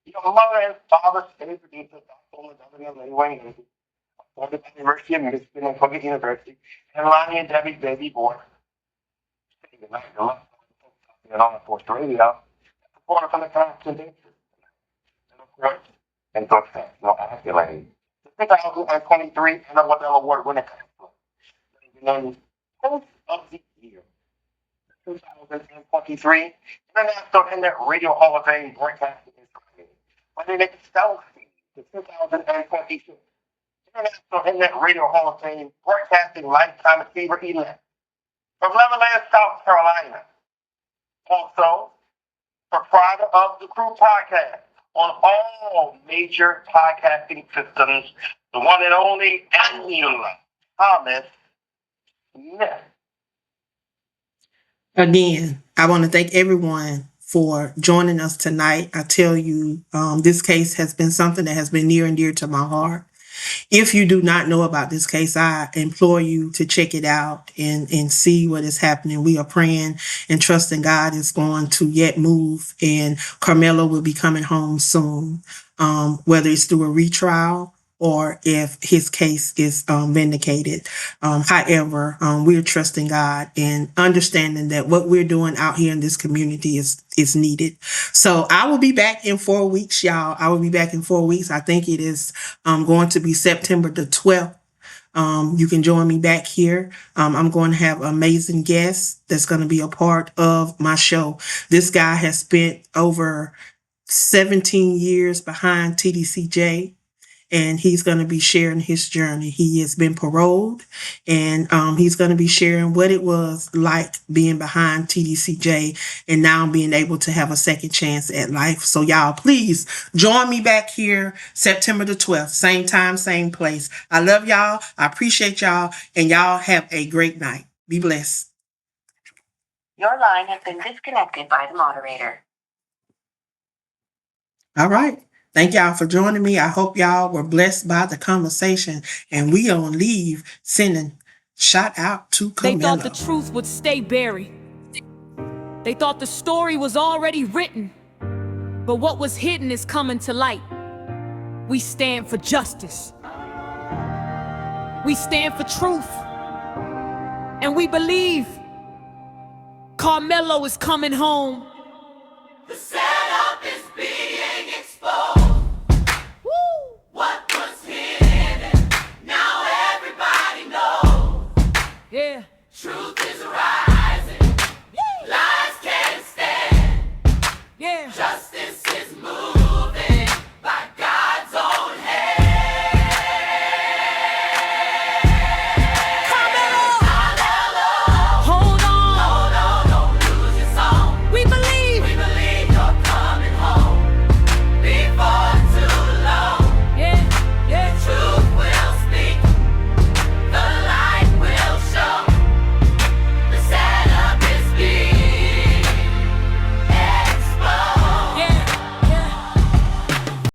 Your mother and father stay producer, Dr. Layland Ngozi. For the University of Michigan and Colgate University, and Lonnie and Debbie's baby boy. Good night, good luck. And on Force Radio, supporter from the Constitution. And of course, and professional accolades. The 2023 Anna Award winner named Post of the Year. 2023 International Internet Radio Hall of Fame broadcasting is when they make Selfie, the 2026 International Internet Radio Hall of Fame broadcasting lifetime achiever elect from Lemonland, South Carolina. Also, proprietor of the Crew Podcast on all major podcasting systems, the one and only Angela Thomas Smith. Again, I want to thank everyone for joining us tonight. I tell you, this case has been something that has been near and dear to my heart. If you do not know about this case, I implore you to check it out and see what is happening. We are praying and trusting God is going to yet move, and Karmelo will be coming home soon, whether it's through a retrial or if his case is vindicated. However, we're trusting God and understanding that what we're doing out here in this community is needed. So I will be back in 4 weeks, y'all. I will be back in 4 weeks. I think it is going to be September the 12th. You can join me back here. I'm going to have amazing guests that's going to be a part of my show. This guy has spent over 17 years behind TDCJ, and he's going to be sharing his journey. He has been paroled, and he's going to be sharing what it was like being behind TDCJ and now being able to have a second chance at life. So y'all, please join me back here September the 12th, same time, same place. I love y'all. I appreciate y'all, and y'all have a great night. Be blessed. Your line has been disconnected by the moderator. All right. Thank y'all for joining me. I hope y'all were blessed by the conversation, and we gonna leave sending shout out to Karmelo. They thought the truth would stay buried. They thought the story was already written, but what was hidden is coming to light. We stand for justice. We stand for truth. And we believe Karmelo is coming home.